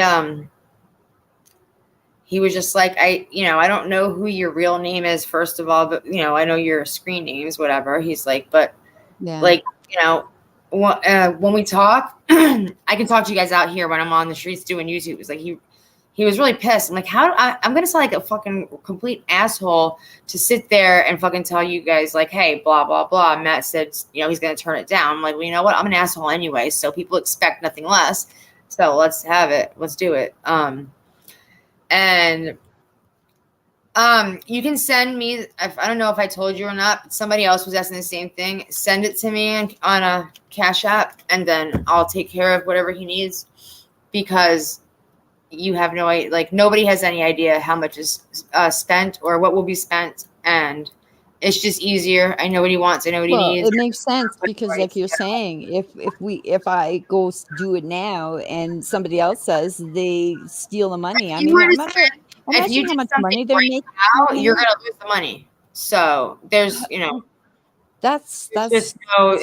was just like, I don't know who your real name is, first of all, but, I know your screen names, whatever. He's like, but yeah, like, when we talk, I can talk to you guys out here when I'm on the streets doing YouTube. It's like, he was really pissed. I'm like, I'm going to sound like a fucking complete asshole to sit there and fucking tell you guys like, hey, blah, blah, blah. Matt said, he's going to turn it down. I'm like, well, you know what? I'm an asshole anyway. So people expect nothing less. So let's have it. Let's do it. And you can send me, I don't know if I told you or not, but somebody else was asking the same thing. Send it to me on a Cash App, and then I'll take care of whatever he needs, because you have no idea, like, nobody has any idea how much is spent or what will be spent, and it's just easier. I know what he wants. I know what he needs. It makes sense because, like you're saying, if I go do it now and somebody else says they steal the money, I mean, if you how much do money they're making, you're gonna lose the money. So there's, that's just you're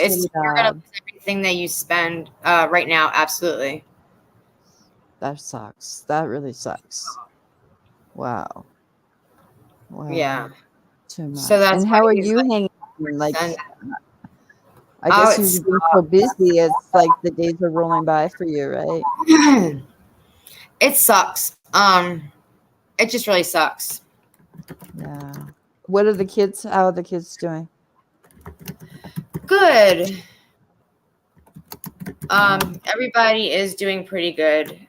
gonna lose everything that you spend right now. Absolutely. That sucks. That really sucks. Wow. Yeah. Too much. So that's. And how are you hanging? Like, I guess you've been so busy. It's like the days are rolling by for you, right? It sucks. It just really sucks. Yeah. What are the kids? How are the kids doing? Good. Everybody is doing pretty good.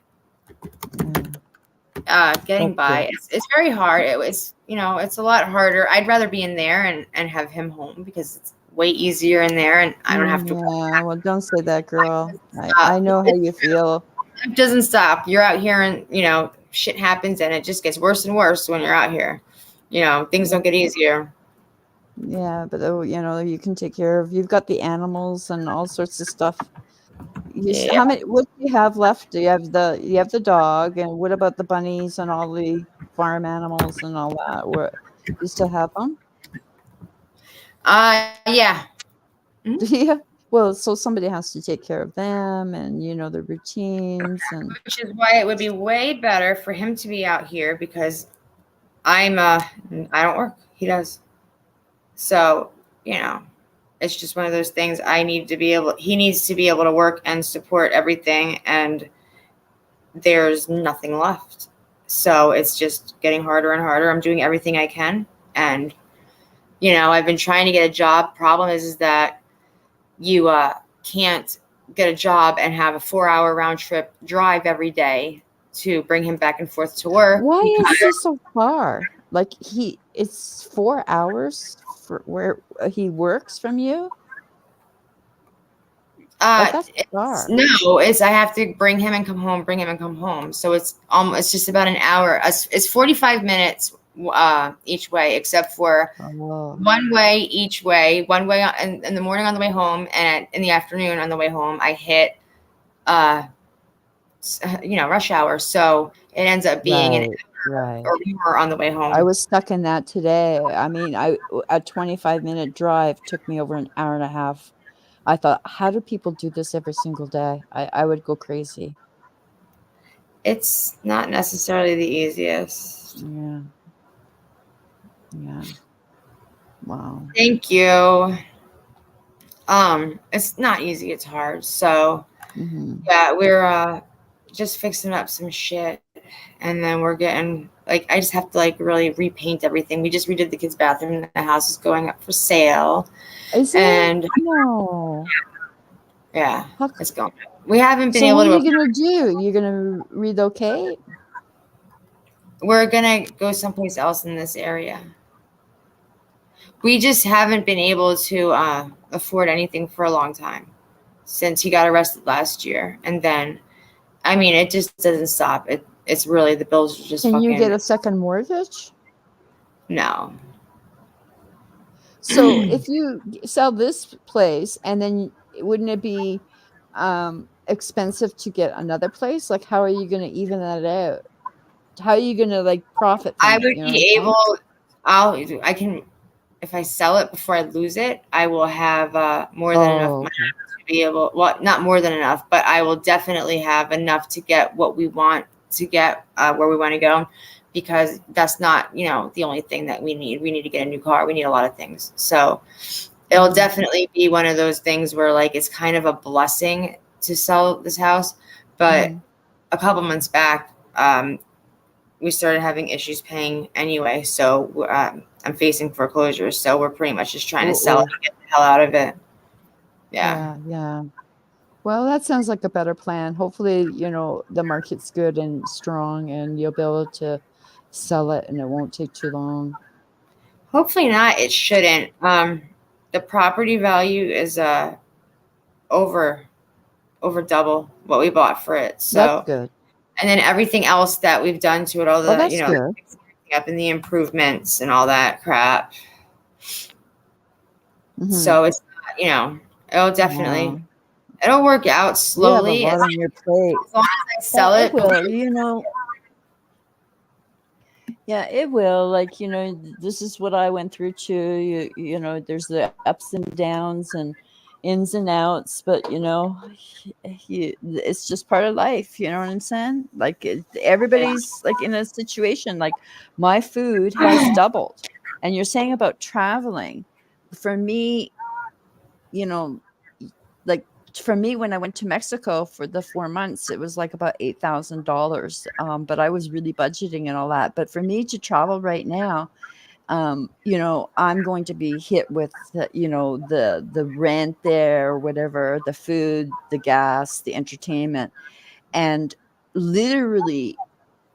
Getting by. It's very hard. It's it's a lot harder. I'd rather be in there and have him home, because it's way easier in there, and I don't have to. Yeah, well, don't say that, girl. I know how you feel. It doesn't stop. You're out here, and shit happens, and it just gets worse and worse when you're out here. Things don't get easier. Yeah, but you can take care of. You've got the animals and all sorts of stuff. How many? What do you have left? You have the dog, and what about the bunnies and all the farm animals and all that? You still have them? Yeah. Mm-hmm. Yeah. Well, so somebody has to take care of them, and the routines, and which is why it would be way better for him to be out here, because I don't work. He does. So it's just one of those things. He needs to be able to work and support everything, and there's nothing left. So it's just getting harder and harder. I'm doing everything I can, and I've been trying to get a job. Problem is that you can't get a job and have a 4-hour round trip drive every day to bring him back and forth to work. Why is this so far? Like, it's 4 hours for where he works from you? That's far. No, I have to bring him and come home. So it's just about an hour. It's 45 minutes each way, except for Oh, one way each way. One way in the morning on the way home, and in the afternoon on the way home. I hit, rush hour, so it ends up being an right. or more on the way I home. was stuck in that today. I mean, a 25-minute drive took me over an hour and a half. I thought, how do people do this every single day? I would go crazy. It's not necessarily the easiest. Yeah. Yeah. Wow. Thank you. It's not easy, it's hard. So Hmm. yeah, we're just fixing up some shit, and then we're getting, like, I just have to like really repaint everything. We just redid the kids' bathroom. The house is going up for sale, Is it? and No. yeah, How, it's going. We haven't been so able what are to. you gonna do? You're gonna relocate? We're gonna go someplace else in this area. We just haven't been able to afford anything for a long time since he got arrested last year, and then, I mean, it just doesn't stop. It's really, the bills are just Can you get fucking a second mortgage? no. So if you sell this place, and then wouldn't it be expensive to get another place? Like, how are you going to even that out? How are you going to like profit I from it? would You know be what I'm saying? able. I can, if I sell it before I lose it, I will have more than enough Oh, money to be able. Well, not more than enough, but I will definitely have enough to get what we want to get, where we want to go. Because that's not, the only thing that we need. We need to get a new car. We need a lot of things. So it'll definitely be one of those things where, like, it's kind of a blessing to sell this house. But a couple months back, we started having issues paying anyway. So I'm facing foreclosures. So we're pretty much just trying to sell it and get the hell out of it. Yeah. yeah. Well, that sounds like a better plan. Hopefully, the market's good and strong, and you'll be able to sell it, and it won't take too long. Hopefully not. It shouldn't. The property value is over double what we bought for it. That's So, good. and then everything else that we've done to it, all Oh, the, that's good. up in the improvements and all that crap. Mhm. So it's, it'll definitely, Wow. it'll work out You have a slowly lot on your plate. as long as I sell Yeah, it. it will, Yeah, it will. Like, this is what I went through too. There's the ups and downs and ins and outs, but it's just part of life. You know what I'm saying? Like, everybody's like in a situation. Like, my food has doubled, and you're saying about traveling. For me, like, for me, when I went to Mexico for the 4 months, it was like about $8,000. But I was really budgeting and all that. But for me to travel right now, I'm going to be hit with the rent there, or whatever, the food, the gas, the entertainment. And literally,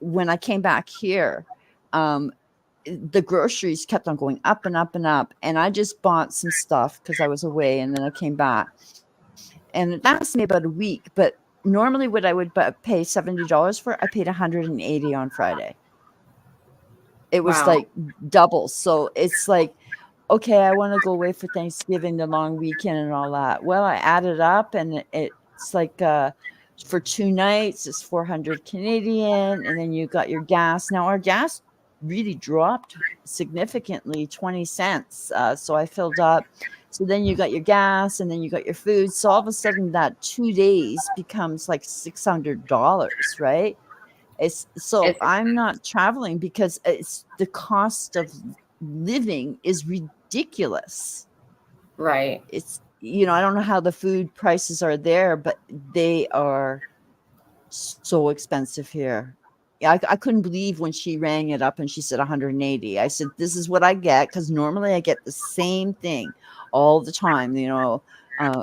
when I came back here, the groceries kept on going up and up and up. And I just bought some stuff because I was away, and then I came back. And it lasted me about a week. But normally, what I would pay $70 for, I paid $180 on Friday. It was Wow. like double. So it's like, okay, I want to go away for Thanksgiving, the long weekend, and all that. Well, I added up, and it's like for 2 nights, it's 400 Canadian, and then you got your gas. Now our gas really dropped significantly, 20 cents. So I filled up. So then you got your gas, and then you got your food. So all of a sudden, that 2 days becomes like $600, right? So It's I'm not traveling because it's the cost of living is ridiculous. right. It's, I don't know how the food prices are there, but they are so expensive here. Yeah, I couldn't believe when she rang it up and she said 180. I said, this is what I get, because normally I get the same thing all the time.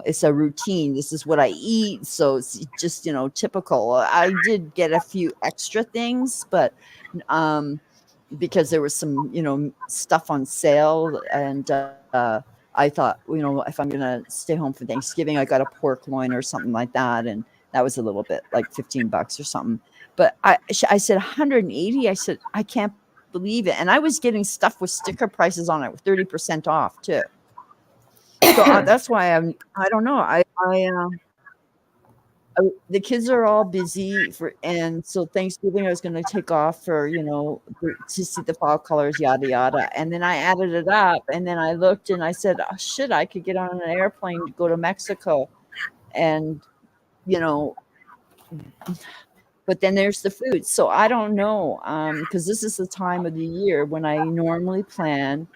It's a routine. This is what I eat. So it's just, typical. I did get a few extra things, but because there was some, stuff on sale. And I thought, if I'm going to stay home for Thanksgiving, I got a pork loin or something like that. And that was a little bit like $15 or something. But I said 180. I said, I can't believe it. And I was getting stuff with sticker prices on it with 30% off too. So that's why I don't know. The kids are all busy and so Thanksgiving I was going to take off for, to see the fall colors, yada, yada. And then I added it up and then I looked and I said, oh shit, I could get on an airplane to go to Mexico. And, but then there's the food. So I don't know. Cause this is the time of the year when I normally plan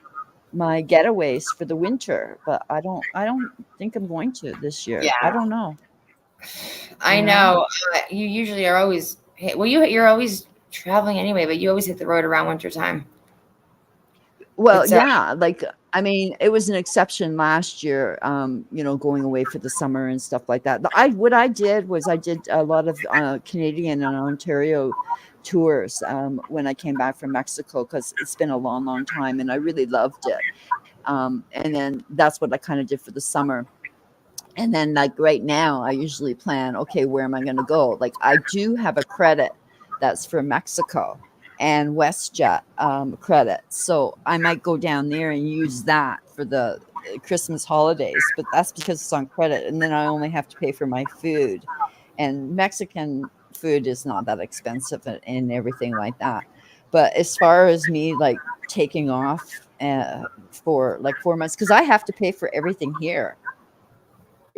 my getaways for the winter, but I don't think I'm going to this year. Yeah. I don't know. I know. You usually are always you're always traveling anyway, but you always hit the road around winter time. Well, yeah, it was an exception last year, going away for the summer and stuff like that. What I did was I did a lot of Canadian and Ontario tours when I came back from Mexico, because it's been a long, long time and I really loved it. And then that's what I kind of did for the summer. And then right now I usually plan, okay, where am I going to go? Like I do have a credit that's for Mexico and WestJet credit. So I might go down there and use that for the Christmas holidays, but that's because it's on credit. And then I only have to pay for my food, and Mexican food is not that expensive and everything like that. But as far as me taking off for 4 months, because I have to pay for everything here.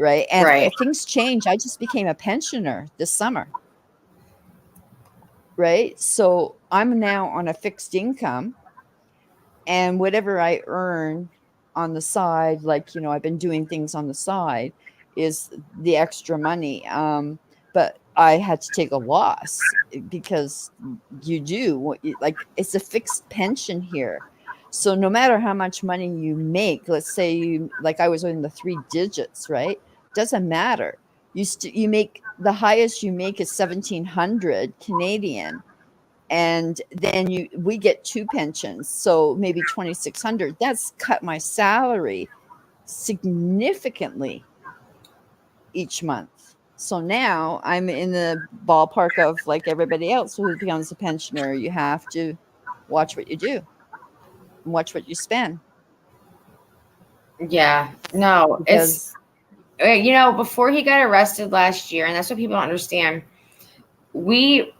Right. And if things change, I just became a pensioner this summer. Right. So I'm now on a fixed income, and whatever I earn on the side, I've been doing things on the side, is the extra money. But I had to take a loss because it's a fixed pension here. So no matter how much money you make, let's say I was in the 3 digits, right? Doesn't matter. You make the highest you make is 1,700 Canadian, and then we get 2 pensions, so maybe 2,600. That's cut my salary significantly each month. So now I'm in the ballpark of everybody else who becomes a pensioner. You have to watch what you do, and watch what you spend. Yeah, no, because before he got arrested last year, and that's what people don't understand, it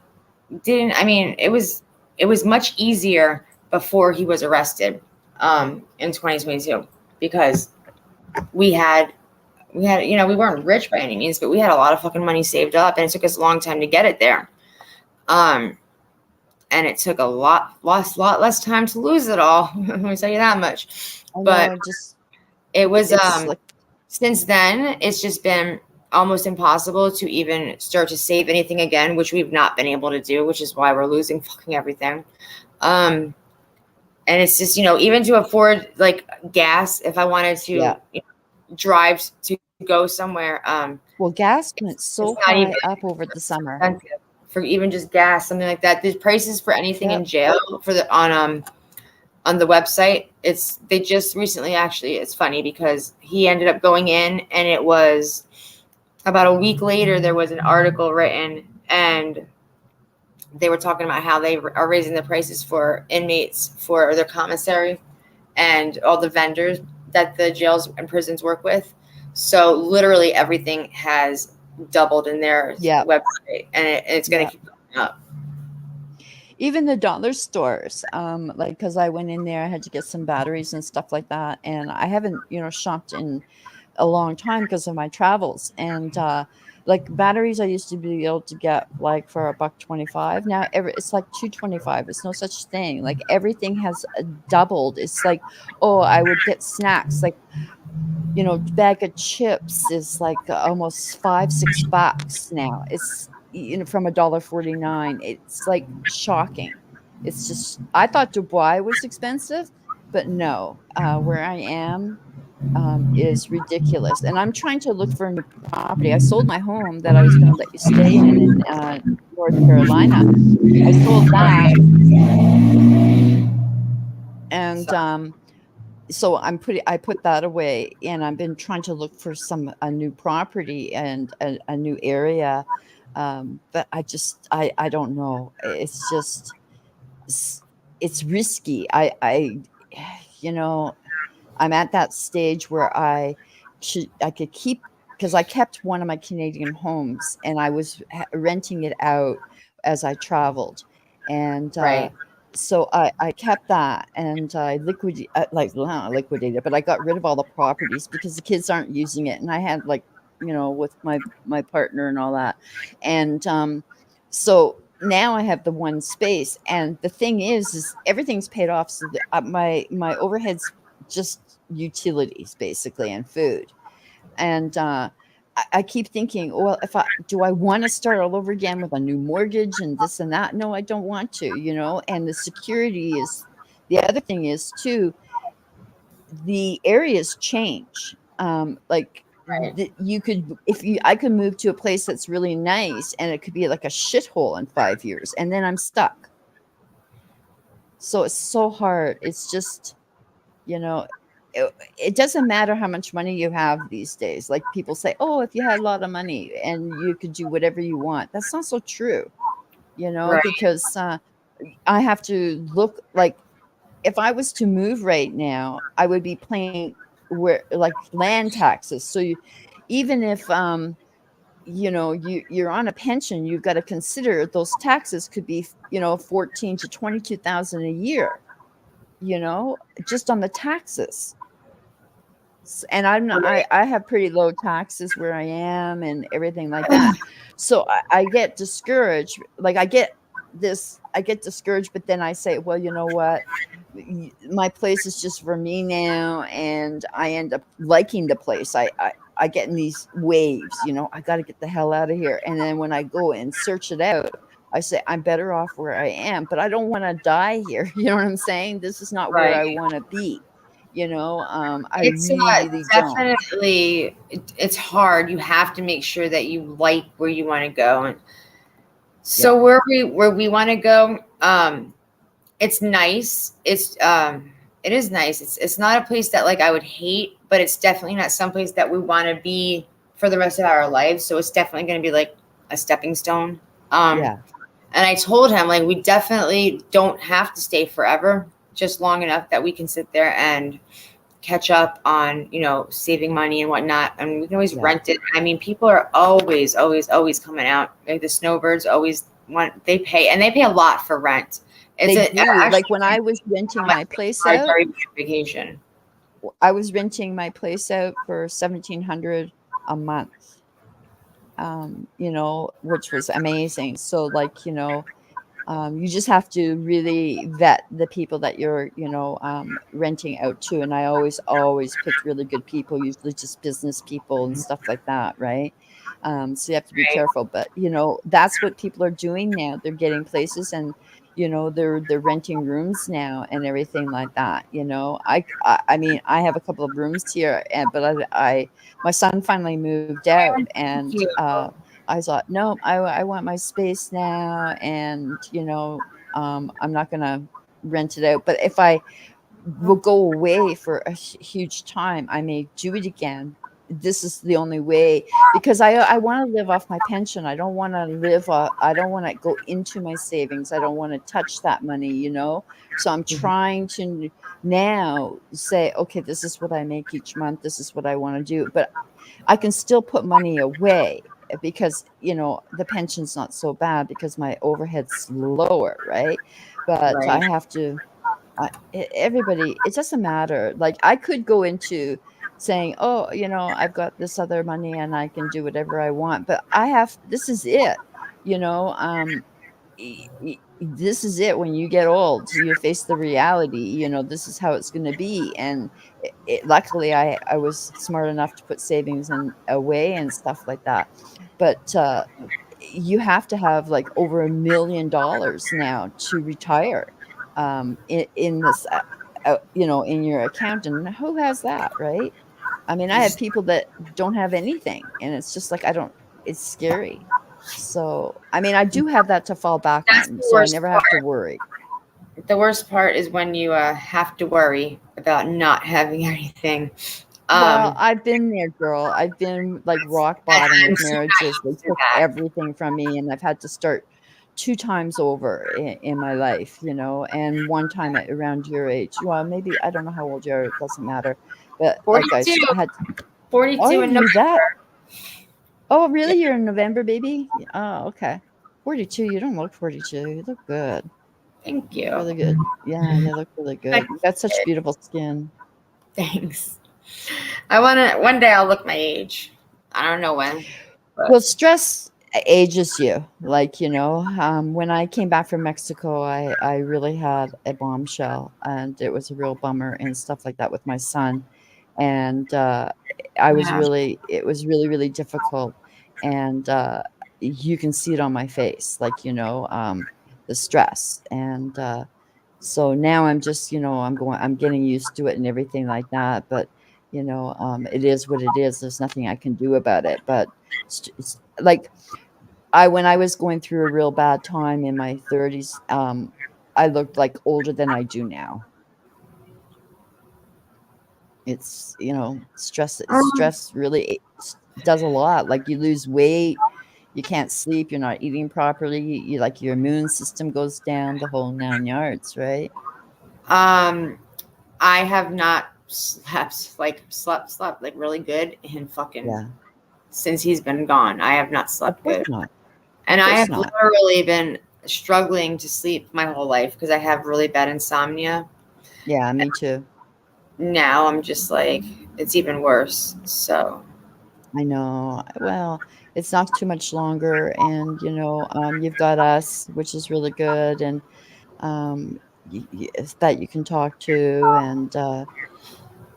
was much easier before he was arrested in 2022, because we weren't rich by any means, but we had a lot of fucking money saved up, and it took us a long time to get it there. And it took a lot less time to lose it all. Let me tell you that much. It was since then, it's just been almost impossible to even start to save anything again, which we've not been able to do, which is why we're losing fucking everything. And it's just, even to afford gas, if I wanted to drive to go somewhere. Well, gas went so high up over the summer. For even just gas, something like that. The prices for anything in jail on the website, they just recently, actually, it's funny because he ended up going in, and it was about a week later, there was an article written, and they were talking about how they are raising the prices for inmates for their commissary and all the vendors that the jails and prisons work with. So literally everything has doubled in their website, and it's going to keep going up. Even the dollar stores, because I went in there, I had to get some batteries and stuff like that. And I haven't, shopped in a long time because of my travels. And batteries I used to be able to get for $1.25. Now it's $2.25. It's no such thing. Everything has doubled. It's I would get snacks. Bag of chips is almost $5-6 now. It's from $1.49. It's shocking. It's just, I thought Dubai was expensive, but no, where I am is ridiculous. And I'm trying to look for a new property. I sold my home that I was going to let you stay in North Carolina. I sold that, and so I put that away, and I've been trying to look for a new property and a new area. But I don't know. It's just, it's risky. I you know, I'm at that stage where I could keep, because I kept one of my Canadian homes and I was renting it out as I traveled, and Right. so I kept that, and I not liquidated, but I got rid of all the properties because the kids aren't using it, and I had like, with my partner and all that, and so now I have the one space, and the thing is everything's paid off, so my overheads just utilities basically and food, and I keep thinking, well, if I want to start all over again with a new mortgage and this and that? No, I don't want to, and the security is the other thing is too, the areas change. Like Right. I could move to a place that's really nice and it could be like a shithole in 5 years and then I'm stuck. So it's so hard. It's just, it doesn't matter how much money you have these days. Like people say, oh, if you had a lot of money and you could do whatever you want. That's not so true, Right. because I have to look like, if I was to move right now, I would be paying like land taxes. So even if you're on a pension, you've got to consider those taxes could be 14 to 22,000 a year, just on the taxes. And I'm not, I have pretty low taxes where I am and everything like that. So I get discouraged. Like I get discouraged, but then I say, well, you know what? My place is just for me now. And I end up liking the place. I get in these waves, I got to get the hell out of here. And then when I go and search it out, I say, I'm better off where I am, but I don't want to die here. You know what I'm saying? This is not where I want to be. I It's really don't. definitely, it's hard. You have to make sure that you like where you want to go. And so where we want to go, it's nice. It is nice. It's not a place that like I would hate, but it's definitely not someplace that we want to be for the rest of our lives. So it's definitely going to be like a stepping stone. And I told him, like, we definitely don't have to stay forever, just long enough that we can sit there and catch up on, saving money and whatnot. And we can always rent it. I mean, people are always coming out. Like the snowbirds they pay a lot for rent. Like when I was renting my place out, vacation. I was renting my place out for $1,700 a month. Which was amazing. So like, you just have to really vet the people that you're, renting out to. And I always pick really good people, usually just business people and stuff like that. Right. So you have to be careful, but that's what people are doing now. They're getting places and, they're renting rooms now and everything like that. I mean, I have a couple of rooms here, but my son finally moved out and, I thought, no, I want my space now. And, I'm not going to rent it out. But if I will go away for a huge time, I may do it again. This is the only way, because I want to live off my pension. I don't want to I don't want to go into my savings. I don't want to touch that money, So I'm trying to now say, okay, this is what I make each month. This is what I want to do. But I can still put money away because, the pension's not so bad because my overhead's lower, right? But I have to, everybody, it doesn't matter. Like I could go into saying, oh, I've got this other money and I can do whatever I want, but this is it, this is it. When you get old, you face the reality, this is how it's going to be. And luckily I was smart enough to put savings away and stuff like that. But you have to have like over $1 million now to retire in this, in your account. And who has that, right? I mean, I have people that don't have anything, and it's just like, it's scary. So, I mean, I do have that to fall back on, so I never have to worry. The worst part is when you have to worry about not having anything. Well, I've been there, girl. I've been like rock bottom with marriages. They took everything from me, and I've had to start 2 times over in my life, you know, and one time at around your age. Well, maybe I don't know how old you are. It doesn't matter. But like I 42. had, 42 in you're November. that. Oh, really? You're in November, baby? Oh, okay. 42. You don't look 42. You look good. Thank you. Really good. Yeah, you look really good. You got such beautiful skin. Thanks. One day I'll look my age. I don't know when. But. Well, stress ages you. Like, you know, when I came back from Mexico, I really had a bombshell, and it was a real bummer and stuff like that with my son. And it was really, really difficult. And you can see it on my face, like, you know, the stress. And so now I'm just, you know, I'm getting used to it and everything like that. But, you know, it is what it is. There's nothing I can do about it. But it's like when I was going through a real bad time in my 30s, I looked like older than I do now. It's, you know, stress really does a lot. Like you lose weight, you can't sleep, you're not eating properly, you like your immune system goes down, the whole 9 yards, right? I have not slept like really good in fucking since he's been gone. I have not slept good. Not. And I have literally been struggling to sleep my whole life because I have really bad insomnia. Yeah, me too. Now I'm just like, it's even worse. So I know. Well, it's not too much longer, and you know, you've got us, which is really good, and that you can talk to, and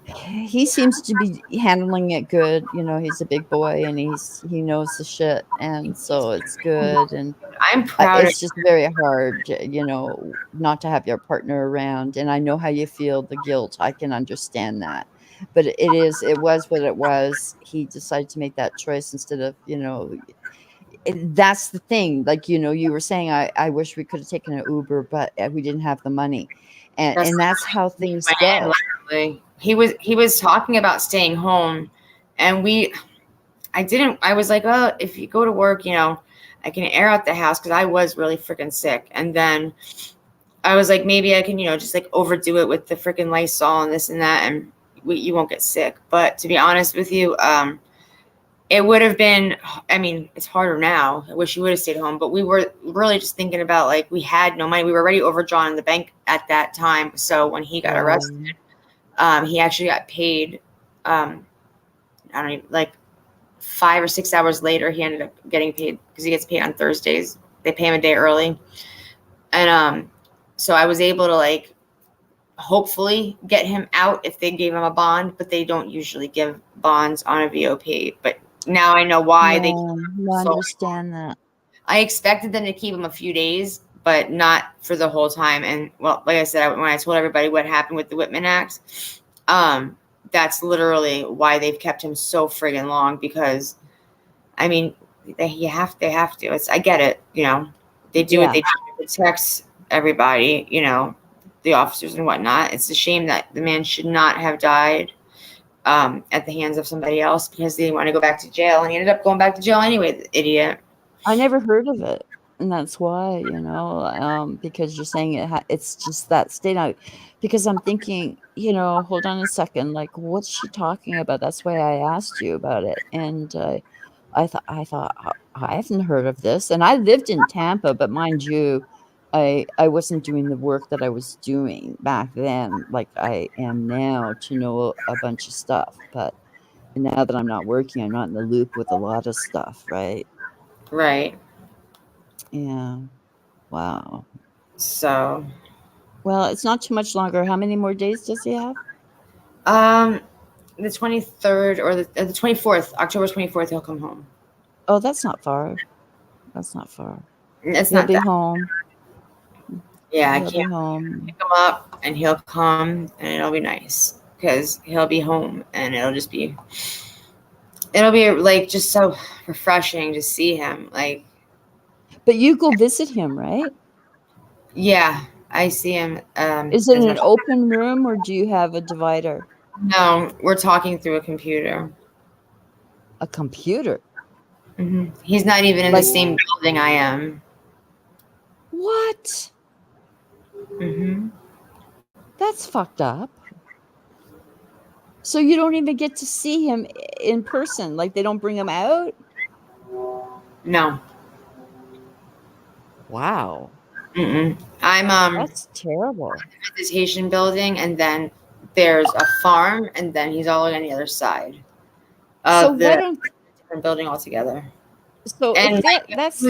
he seems to be handling it good. You know, he's a big boy, and he knows the shit, and so it's good. And I'm proud. It's just very hard, you know, not to have your partner around. And I know how you feel, the guilt. I can understand that. But it was what it was. He decided to make that choice instead of, you know, that's the thing. Like, you know, you were saying, I wish we could have taken an Uber, but we didn't have the money. And that's how things go. He was talking about staying home, and I was like, oh, if you go to work, you know, I can air out the house because I was really freaking sick. And then I was like, maybe I can, you know, just like overdo it with the freaking Lysol and this and that, and you won't get sick. But to be honest with you, it would have been, I mean, it's harder now. I wish you would have stayed home, but we were really just thinking about, like, we had no money. We were already overdrawn in the bank at that time. So when he got arrested, he actually got paid, I don't even, like 5 or 6 hours later, he ended up getting paid because he gets paid on Thursdays. They pay him a day early. And so I was able to, like, hopefully get him out if they gave him a bond, but they don't usually give bonds on a VOP. But now I know why they understand that. I expected them to keep him a few days, but not for the whole time. And well, like I said, when I told everybody what happened with the Whitman Act, that's literally why they've kept him so friggin' long. Because, I mean, they have to. I get it, you know. They do what they do to protect everybody, you know, the officers and whatnot. It's a shame that the man should not have died at the hands of somebody else because they want to go back to jail, and he ended up going back to jail anyway, the idiot. I never heard of it, and that's why, you know, because you're saying it's just that state out. Because I'm thinking, you know, hold on a second, like, what's she talking about? That's why I asked you about it, and I thought I haven't heard of this, and I lived in Tampa, but mind you, I wasn't doing the work that I was doing back then, like I am now, to know a bunch of stuff. But now that I'm not working, I'm not in the loop with a lot of stuff, right? Right. Yeah. Wow. So. Well, it's not too much longer. How many more days does he have? The 23rd or the 24th, October 24th, he'll come home. Oh, that's not far. That's not far. He'll be home. Yeah, he'll I can't be home. pick him up, and he'll come, and it'll be nice because he'll be home, and it'll be like just so refreshing to see him. Like, but you go visit him, right? Yeah, I see him. Is it an open room, or do you have a divider? No, we're talking through a computer. A computer? Mm-hmm. He's not even in the same building I am. What? Mm-hmm. That's fucked up. So you don't even get to see him in person. Like they don't bring him out? No. Wow. Mm-mm. I'm That's terrible. Visitation building, and then there's a farm, and then he's all on the other side So of why the don't different building altogether. so And if that's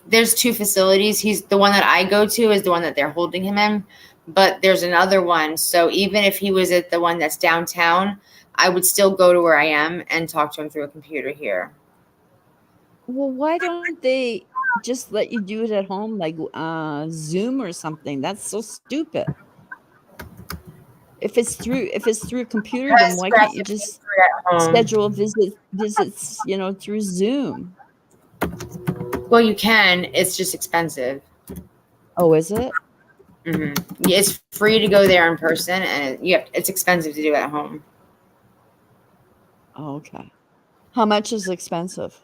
there's two facilities. He's the one that I go to is the one that they're holding him in, but there's another one. So even if he was at the one that's downtown, I would still go to where I am and talk to him through a computer here. well, why don't they just let you do it at home, like Zoom or something? That's so stupid. If it's through a computer, then why can't you just schedule visits, through Zoom? Well, you can. It's just expensive. Oh, is it? Mm-hmm. It's free to go there in person, and it's expensive to do it at home. Oh, okay. How much is expensive?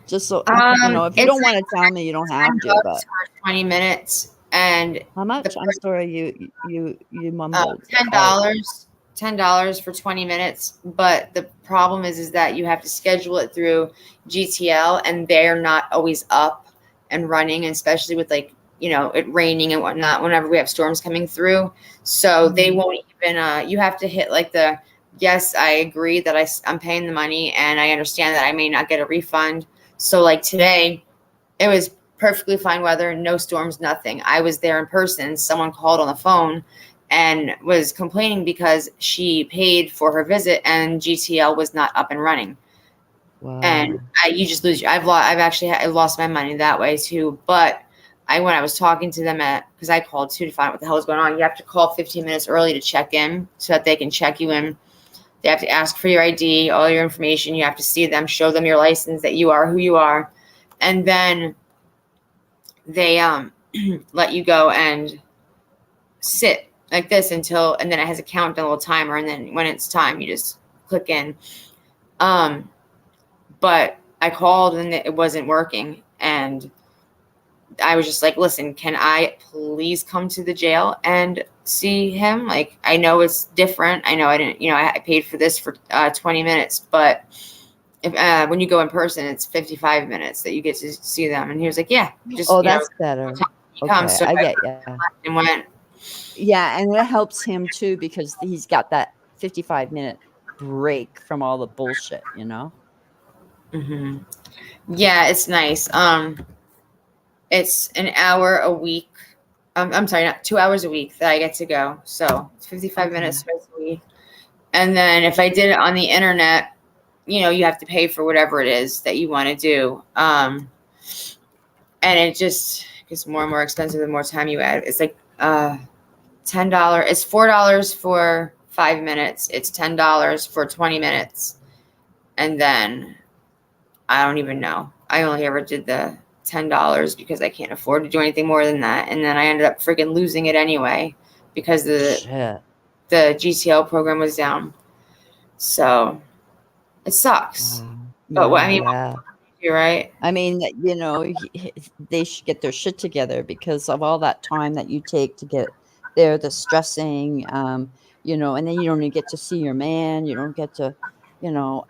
Just so if you it's don't want to tell me, you don't have to. But for 20 minutes, and how much? I'm sorry, you mumbled. $10 for 20 minutes. But the problem is that you have to schedule it through GTL, and they're not always up and running, especially with it raining and whatnot whenever we have storms coming through. So they won't even, you have to hit yes, I agree that I'm paying the money, and I understand that I may not get a refund. So today, it was perfectly fine weather, no storms, nothing. I was there in person. Someone called on the phone and was complaining because she paid for her visit and GTL was not up and running. Wow. And you just lose. I lost my money that way too. But when I was talking to them because I called too to find out what the hell was going on, you have to call 15 minutes early to check in so that they can check you in. They have to ask for your ID, all your information. You have to see them, show them your license that you are who you are. And then they let you go and sit like this and then it has a countdown, a little timer. And then when it's time, you just click in. But I called and it wasn't working. And I was just like, listen, can I please come to the jail and see him? I know it's different. I know I didn't, I paid for this for 20 minutes, but if when you go in person, it's 55 minutes that you get to see them. And he was like, yeah, just, that's better. Come. So I get you. And went. Yeah, and it helps him too because he's got that 55-minute break from all the bullshit, Mm-hmm. Yeah, it's nice. It's an hour a week. I'm sorry, not 2 hours a week that I get to go. So it's 55 minutes twice a week. And then if I did it on the internet, you have to pay for whatever it is that you want to do. And it just gets more and more expensive the more time you add. It's $10. It's $4 for 5 minutes. It's $10 for 20 minutes. And then I don't even know. I only ever did the $10 because I can't afford to do anything more than that. And then I ended up freaking losing it anyway because the GTL program was down. So it sucks. But you're right. I mean, they should get their shit together because of all that time that you take to get there, the stressing, and then you don't even get to see your man. You don't get to,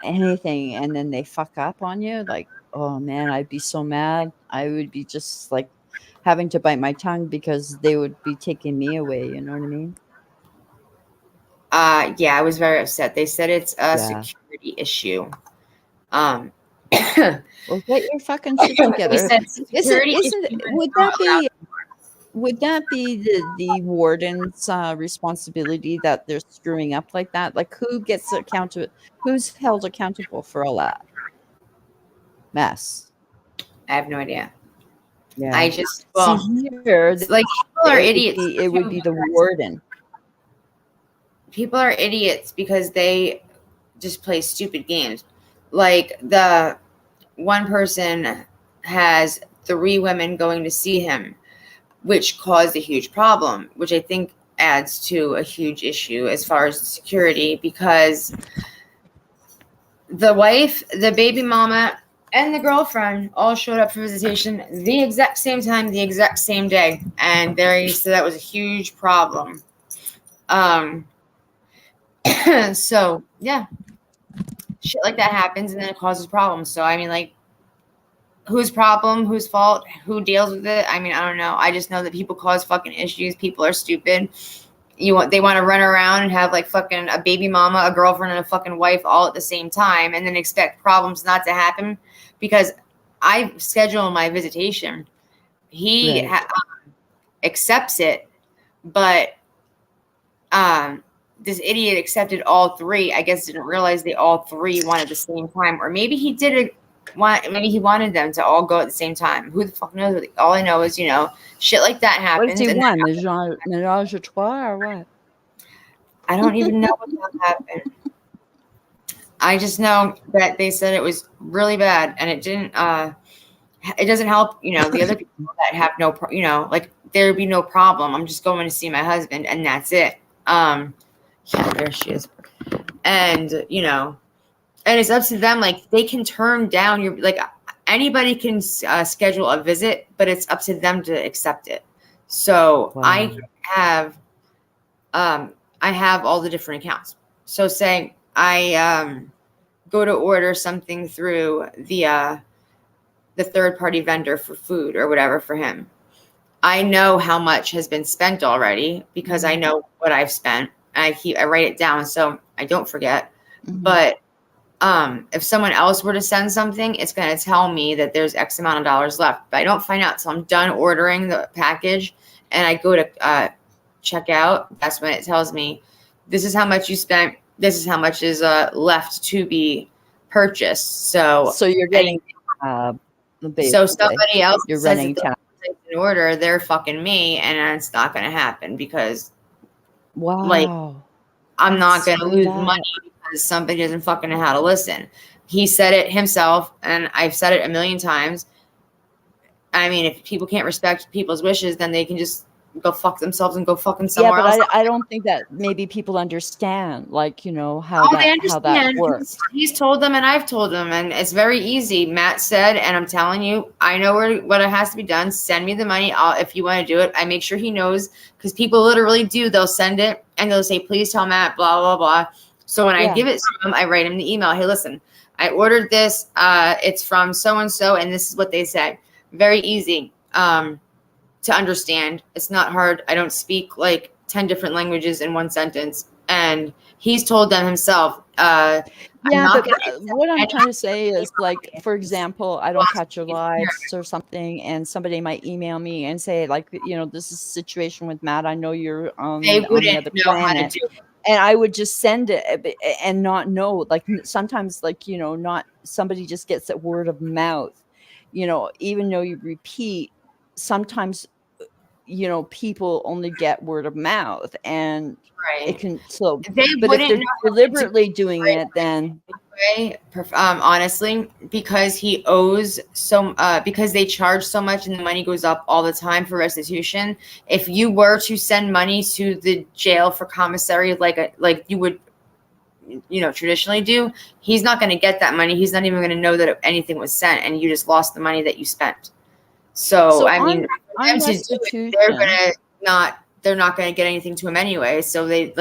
anything. And then they fuck up on you. Oh man, I'd be so mad. I would be just having to bite my tongue because they would be taking me away. You know what I mean? Yeah, I was very upset. They said it's a security issue. Well, get your fucking shit together. Would that be the warden's responsibility that they're screwing up like that? Who's held accountable for all that mess? I have no idea. Yeah. I just here, people are idiots. It would be the warden. People are idiots because they just play stupid games. The one person has 3 women going to see him, which caused a huge problem, which I think adds to a huge issue as far as security because the wife, the baby mama, and the girlfriend all showed up for visitation the exact same time, the exact same day, and they said that was a huge problem. So yeah, shit like that happens, and then it causes problems. So I mean, like, whose problem, whose fault, who deals with it? I mean, I don't know. I just know that people cause fucking issues. People are stupid. They want to run around and have like fucking a baby mama, a girlfriend, and a fucking wife all at the same time, and then expect problems not to happen because I schedule my visitation. He accepts it, but this idiot accepted all three. I guess didn't realize they all three wanted the same time, or maybe he did it. Maybe he wanted them to all go at the same time. Who the fuck knows? All I know is, shit like that happens. What does he want? Ménage à trois or what? I don't even know what that happened. I just know that they said it was really bad, and it didn't. It doesn't help, the other people that have no, like there'd be no problem. I'm just going to see my husband, and that's it. Yeah, there she is. And and it's up to them. Like they can turn down your, like anybody can schedule a visit, but it's up to them to accept it. So wow. I have all the different accounts. So say I go to order something through the third party vendor for food or whatever for him. I know how much has been spent already because I know what I've spent. I write it down so I don't forget. Mm-hmm. But if someone else were to send something, it's going to tell me that there's X amount of dollars left. But I don't find out until I'm done ordering the package and I go to check out. That's when it tells me this is how much you spent. This is how much is left to be purchased. So you're getting so somebody else you're says running in order, they're fucking me, and it's not going to happen because like I'm not going to lose money because somebody doesn't fucking know how to listen. He said it himself, and I've said it a million times. I mean, if people can't respect people's wishes, then they can just go fuck themselves and go fucking somewhere else. Yeah, but I don't think that maybe people understand, like, how that works. He's told them and I've told them, and it's very easy. Matt said, and I'm telling you, I know what it has to be done. Send me the money if you want to do it. I make sure he knows because people literally do. They'll send it and they'll say, please tell Matt, blah, blah, blah. So when I give it to him, I write him the email. Hey, listen, I ordered this. It's from so-and-so, and this is what they said. Very easy. To understand. It's not hard. I don't speak like 10 different languages in one sentence. And he's told them himself. But what I'm trying to say is, like, for example, I don't catch your lives or something, and somebody might email me and say, like, this is a situation with Matt. I know you're on the other planet. And I would just send it and not know. Like sometimes, like, not somebody just gets it word of mouth. Even though you repeat, sometimes people only get word of mouth, and it can but if they're deliberately doing it, then honestly, because he owes because they charge so much and the money goes up all the time for restitution. If you were to send money to the jail for commissary like you would traditionally do, he's not going to get that money. He's not even going to know that anything was sent, and you just lost the money that you spent. So I mean, they're not going to get anything to him anyway. So they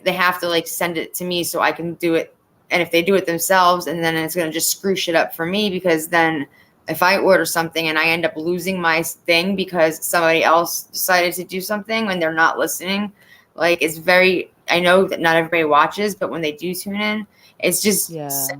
have to send it to me so I can do it. And if they do it themselves, and then it's going to just screw shit up for me, because then if I order something and I end up losing my thing because somebody else decided to do something when they're not listening, I know that not everybody watches, but when they do tune in, it's just this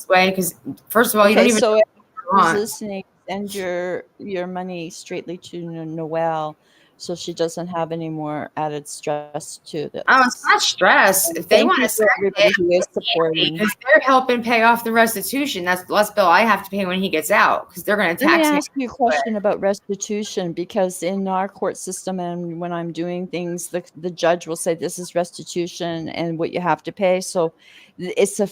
way. Because first of all, you don't even know who's listening. Send your money straightly to Noelle, so she doesn't have any more added stress to this. Oh, it's not stress. If they want to send everybody who is supporting, because they're helping pay off the restitution. That's the less bill I have to pay when he gets out, because they're going to tax me. Let me ask you a question about restitution, because in our court system, and when I'm doing things, the judge will say this is restitution and what you have to pay. So it's a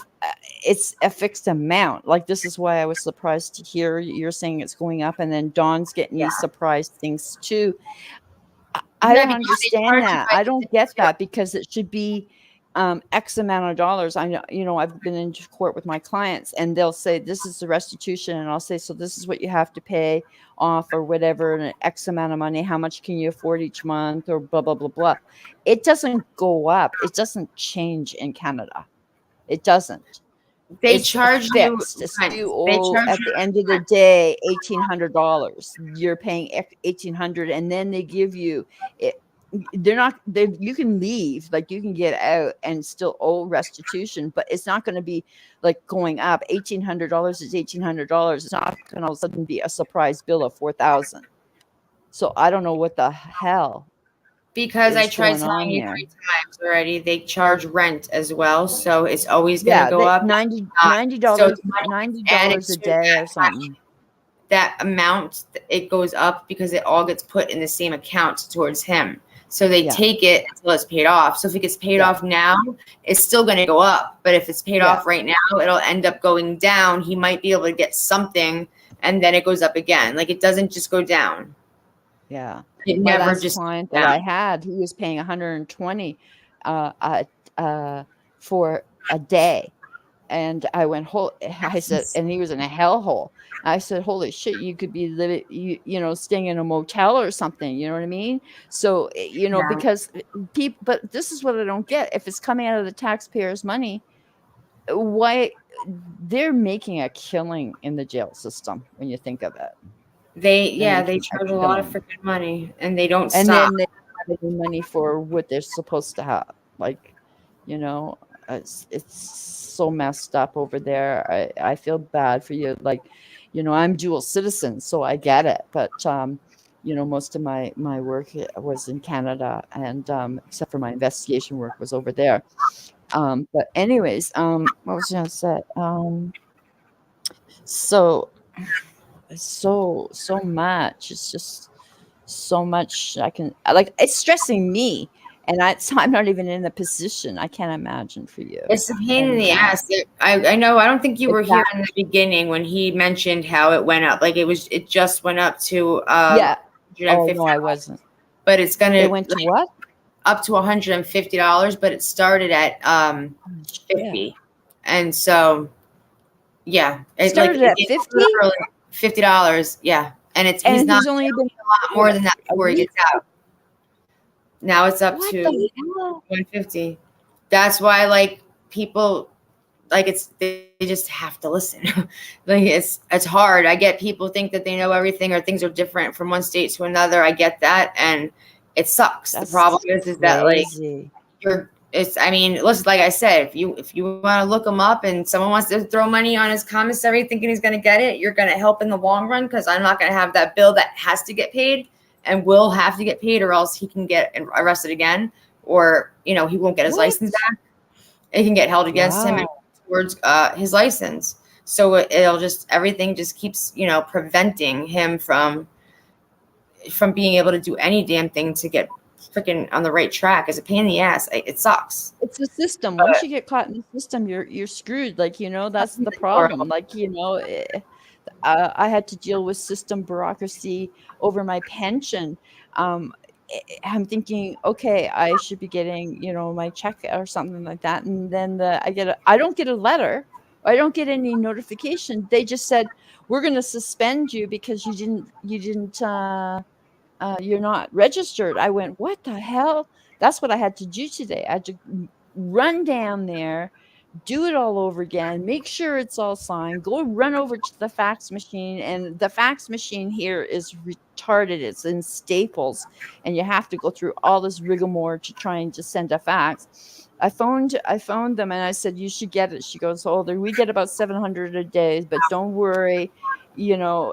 fixed amount. Like, this is why I was surprised to hear you're saying it's going up, and then Dawn's getting these surprise things too. I don't understand that. I don't get that, because it should be X amount of dollars. I know, I've been in court with my clients, and they'll say, this is the restitution. And I'll say, so this is what you have to pay off or whatever, and an X amount of money. How much can you afford each month, or blah, blah, blah, blah. It doesn't go up. It doesn't change in Canada. It doesn't. They It's charge you fixed. It's rent. you They owe charge at you the end of the rent. day $1,800. You're paying $1,800, and then they give you it. You can leave, like you can get out and still owe restitution, but it's not going to be like going up. $1,800 is $1,800. It's not going to all of a sudden be a surprise bill of $4,000. So I don't know what the hell Because I is tried going telling on you there. 3 times already, they charge rent as well, so it's always going Yeah, to go up. $90 So it's $90 a day or something. that amount, it goes up because it all gets put in the same account towards him. So they take it until it's paid off. So if it gets paid off now, it's still going to go up. But if it's paid off right now, it'll end up going down. He might be able to get something, and then it goes up again. Like, it doesn't just go down. Yeah. It My never last just client goes that I down. had, he was paying $120 for a day. And I went, I said, and he was in a hellhole. I said, holy shit, you could be living, staying in a motel or something. You know what I mean? So, because people, but this is what I don't get. If it's coming out of the taxpayers' money, why they're making a killing in the jail system when you think of it. They charge a lot of freaking money, and they don't And stop. then they have any money for what they're supposed to have. Like, it's so messed up over there. I feel bad for you. Like, I'm dual citizen, so I get it. But most of my work was in Canada, and except for my investigation work was over there. But anyways, what was I gonna say? So much. It's just so much. It's stressing me, and I'm not even in a position. I can't imagine for you. It's a pain in the ass. I know. I don't think you were here in the beginning when he mentioned how it went up. Like, it just went up to yeah. Oh $150. no, I wasn't. But it's gonna. It went to what? Up to $150, but it started at $50, and so it started at $50. $50, yeah, and he's not only been a lot more than that before he gets out. Now it's up to $150. That's why, like, people, like, they just have to listen. Like, it's hard. I get people think that they know everything or things are different from one state to another. I get that, and it sucks. The problem is that, like, listen, like I said, if you want to look him up and someone wants to throw money on his commissary thinking he's going to get it, you're going to help in the long run, because I'm not going to have that bill that has to get paid and will have to get paid, or else he can get arrested again, or, he won't get his license back. It can get held against him towards his license. So everything just keeps, preventing him from being able to do any damn thing to get freaking on the right track. Is a pain in the ass. It sucks. It's the system. Once you get caught in the system, you're screwed. Like, that's the problem. Like, I had to deal with system bureaucracy over my pension. I'm thinking, okay, I should be getting, my check or something like that, and then I don't get a letter. I don't get any notification. They just said, we're going to suspend you because you're not registered. I went, what the hell? That's what I had to do today. I had to run down there, do it all over again, make sure it's all signed, go run over to the fax machine. And the fax machine here is retarded. It's in Staples, and you have to go through all this rigmarole to try and just send a fax. I phoned them, and I said, you should get it. She goes, oh, we get about 700 a day, but don't worry,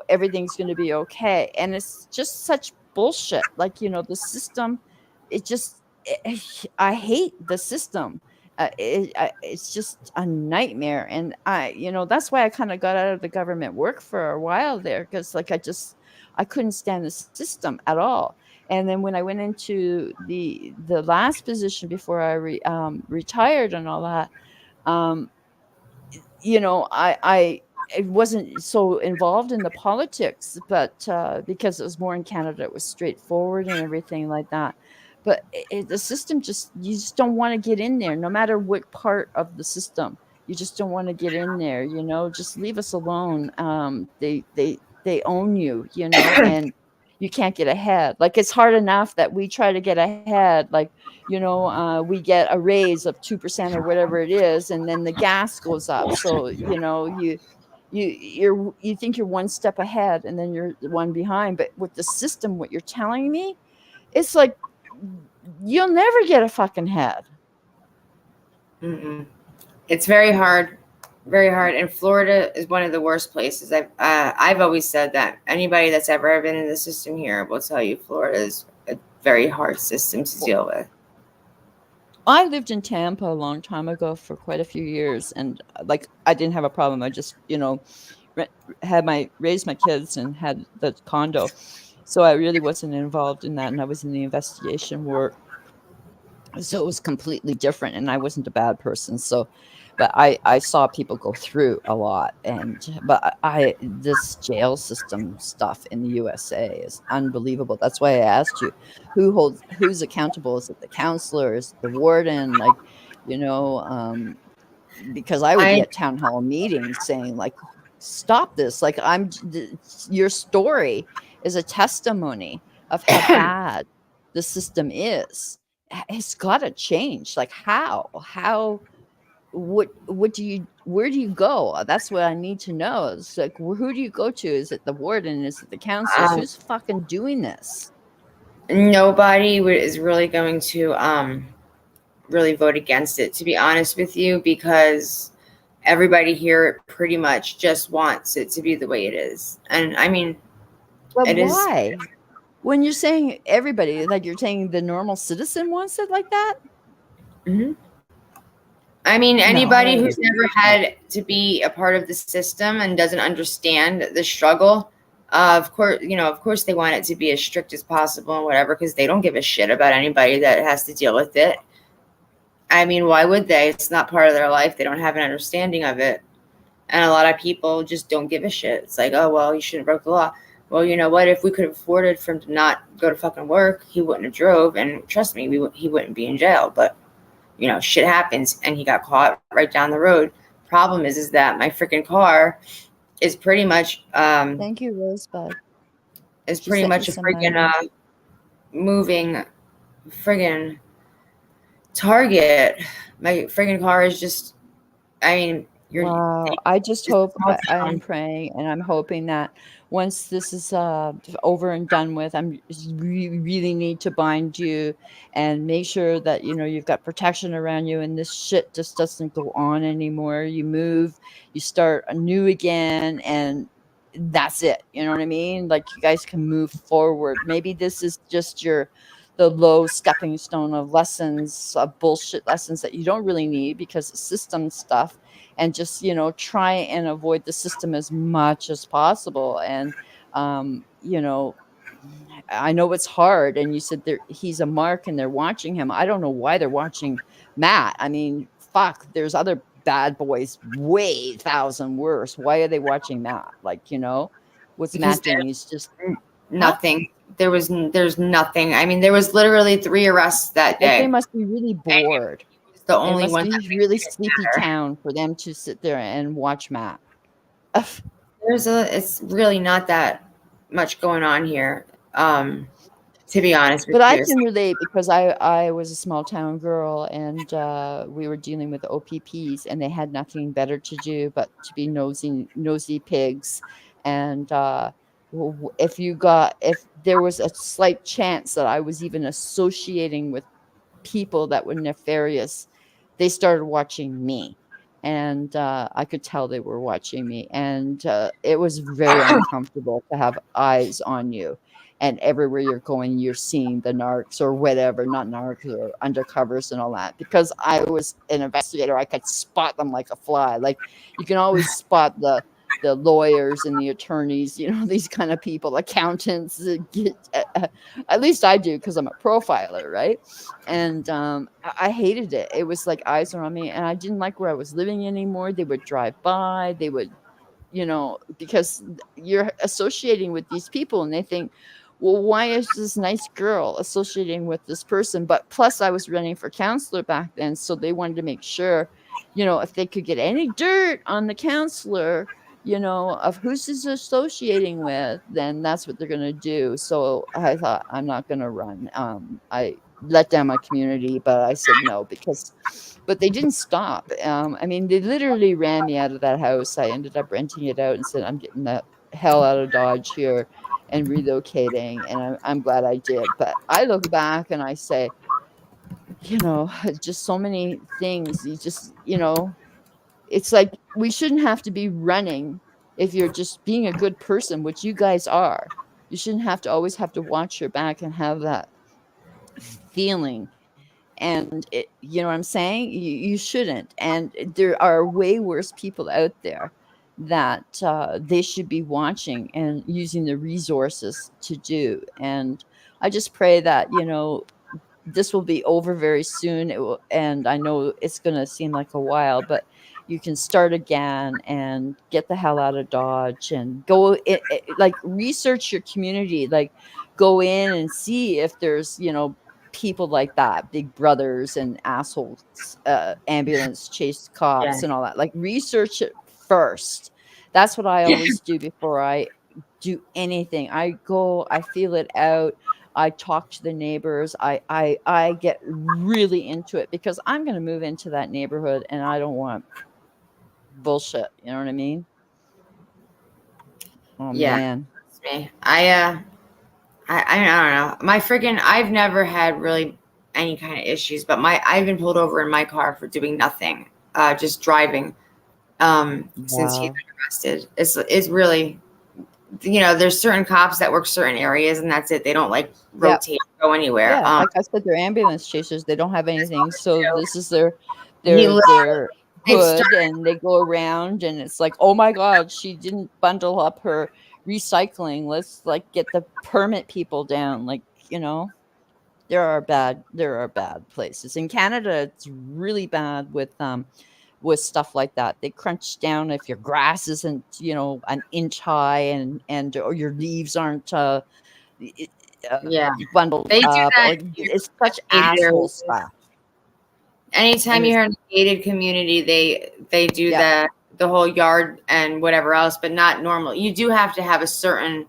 everything's going to be okay. And it's just such bullshit. Like, the system, I hate the system. It's just a nightmare. And that's why I kind of got out of the government work for a while there, because like I couldn't stand the system at all. And then when I went into the last position before I retired and all that, I wasn't so involved in the politics, but because it was more in Canada, it was straightforward and everything like that. But the system you just don't want to get in there, no matter what part of the system. You just don't want to get in there, just leave us alone. They own you, and you can't get ahead. Like, it's hard enough that we try to get ahead. Like, we get a raise of 2% or whatever it is, and then the gas goes up. So, you think you're one step ahead, and then you're one behind. But with the system, what you're telling me, it's like you'll never get a fucking head. Mm-mm. It's very hard, very hard. And Florida is one of the worst places. I've always said that. Anybody that's ever been in the system here will tell you Florida is a very hard system to deal with. I lived in Tampa a long time ago for quite a few years, and like, I didn't have a problem. I just, raised my kids and had the condo. So I really wasn't involved in that, and I was in the investigation work. So it was completely different, and I wasn't a bad person. So, but I saw people go through a lot, but this jail system stuff in the USA is unbelievable. That's why I asked you, who's accountable? Is it the counselor? Is it the warden? Like, because I would be at town hall meetings saying, like, stop this. Like, your story is a testimony of how bad the system is. It's got to change. Like, where do you go? That's what I need to know. It's like, who do you go to? Is it the warden? Is it the counselor? Who's fucking doing this? Nobody is really going to really vote against it, to be honest with you, because everybody here pretty much just wants it to be the way it is. And I mean, but why? When you're saying everybody, like, you're saying the normal citizen wants it like that? Mm-hmm. I mean, anybody who's never had to be a part of the system and doesn't understand the struggle, of course they want it to be as strict as possible and whatever, because they don't give a shit about anybody that has to deal with it. I mean, why would they? It's not part of their life. They don't have an understanding of it. And a lot of people just don't give a shit. It's like, oh, well, you shouldn't have broke the law. Well, you know what? If we could have afforded for him to not go to fucking work, he wouldn't have drove. And trust me, he wouldn't be in jail. But, shit happens. And he got caught right down the road. Problem is that my freaking car is pretty much... thank you, Rosebud. Is pretty much a friggin' moving friggin' target. My friggin' car is just... I mean... Wow. I just hope, I'm praying and I'm hoping that once this is over and done with, really need to bind you and make sure that, you've got protection around you, and this shit just doesn't go on anymore. You move, you start anew again, and that's it. You know what I mean? Like, you guys can move forward. Maybe this is just the low stepping stone of lessons, of bullshit lessons that you don't really need because of system stuff. And just, try and avoid the system as much as possible. And, I know it's hard. And you said he's a mark and they're watching him. I don't know why they're watching Matt. I mean, fuck, there's other bad boys way 1,000 worse. Why are they watching Matt? Like, what's Matt doing? He's just nothing. There's nothing. I mean, there was literally 3 arrests that day. They must be really bored. The only one that really sleepy town for them to sit there and watch Matt. It's really not that much going on here, to be honest with you. But I can relate because I was a small town girl, and we were dealing with OPPs, and they had nothing better to do but to be nosy pigs. And if there was a slight chance that I was even associating with people that were nefarious, they started watching me, and I could tell they were watching me, and it was very uncomfortable to have eyes on you, and everywhere you're going, you're seeing the narcs or whatever, not narcs or undercovers and all that. Because I was an investigator, I could spot them like a fly. Like, you can always spot the lawyers and the attorneys, these kind of people, accountants, at least I do, because I'm a profiler, right? And I hated it. It was like eyes are on me, and I didn't like where I was living anymore. They would drive by, they would, because you're associating with these people, and they think, well, why is this nice girl associating with this person? But plus, I was running for counselor back then, so they wanted to make sure, if they could get any dirt on the counselor, of who's he's associating with, then that's what they're going to do. So I thought, I'm not going to run. I let down my community, but I said no but they didn't stop. I mean, they literally ran me out of that house. I ended up renting it out and said, I'm getting the hell out of Dodge here and relocating. And I'm glad I did. But I look back and I say, just so many things. It's like we shouldn't have to be running if you're just being a good person, which you guys are. You shouldn't have to always have to watch your back and have that feeling. And you know what I'm saying? You shouldn't. And there are way worse people out there that they should be watching and using the resources to do. And I just pray that, this will be over very soon. And I know it's going to seem like a while, but you can start again and get the hell out of Dodge and go like research your community, like go in and see if there's, people like that, big brothers and assholes, ambulance chase cops and all that. Like research it first. That's what I always do before I do anything. I feel it out. I talk to the neighbors. I get really into it because I'm going to move into that neighborhood and I don't want bullshit. You know what I mean? Oh man. That's me. I don't know. I've never had really any kind of issues, but I've been pulled over in my car for doing nothing, just driving, since he's been arrested. It's really, there's certain cops that work certain areas and that's it. They don't like rotate or go anywhere. Yeah, like I said, they're ambulance chasers. They don't have anything. So this is their hood, and they go around and it's like, oh my God, she didn't bundle up her recycling. Let's like get the permit people down. Like, there are bad places. In Canada, it's really bad with stuff like that. They crunch down if your grass isn't, an inch high and or your leaves aren't bundled they do up. that. Like, it's such asshole stuff. Anytime you're in a gated community, they do the whole yard and whatever else, but not normal. You do have to have a certain,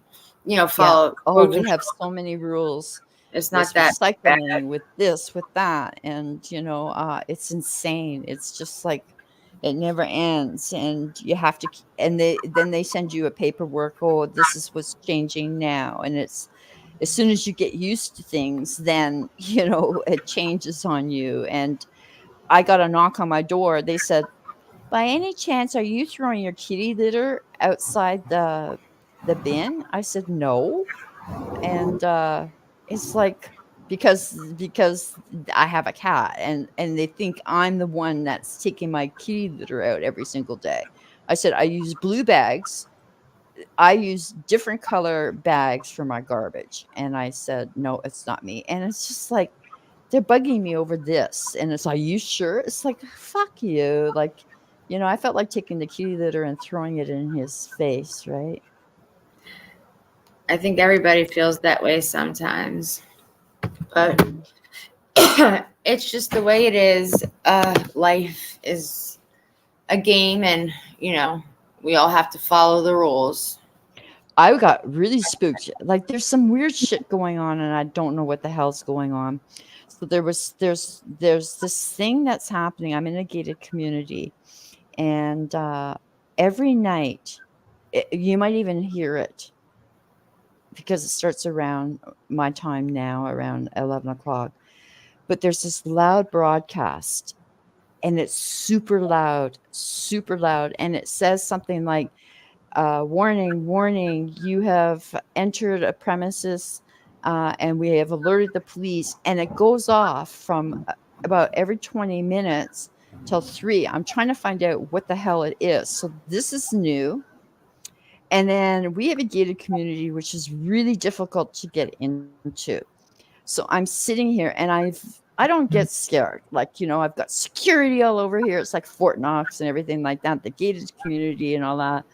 follow. Oh, we have so many rules. It's not that recycling bad. with this, with that, and it's insane. It's just like it never ends, and you have to. And then they send you a paperwork. Oh, this is what's changing now, and it's as soon as you get used to things, then it changes on you. And I got a knock on my door. They said, by any chance, are you throwing your kitty litter outside the bin? I said, no. And it's like, because I have a cat and they think I'm the one that's taking my kitty litter out every single day. I said, I use blue bags. I use different color bags for my garbage. And I said, no, it's not me. And it's just like, they're bugging me over this. And it's like, are you sure? It's like, fuck you. Like, I felt like taking the kitty litter and throwing it in his face, right? I think everybody feels that way sometimes. But it's just the way it is. Life is a game and, we all have to follow the rules. I got really spooked. Like there's some weird shit going on and I don't know what the hell's going on. So there's this thing that's happening. I'm in a gated community and every night you might even hear it because it starts around my time now, around 11 o'clock. But there's this loud broadcast and it's super loud. And it says something like, warning, you have entered a premises and we have alerted the police. And it goes off from about every 20 minutes till 3. I'm trying to find out what the hell it is. So this is new. And then we have a gated community, which is really difficult to get into. So I'm sitting here and I don't get scared. Like, I've got security all over here. It's like Fort Knox and everything like that, the gated community and all that.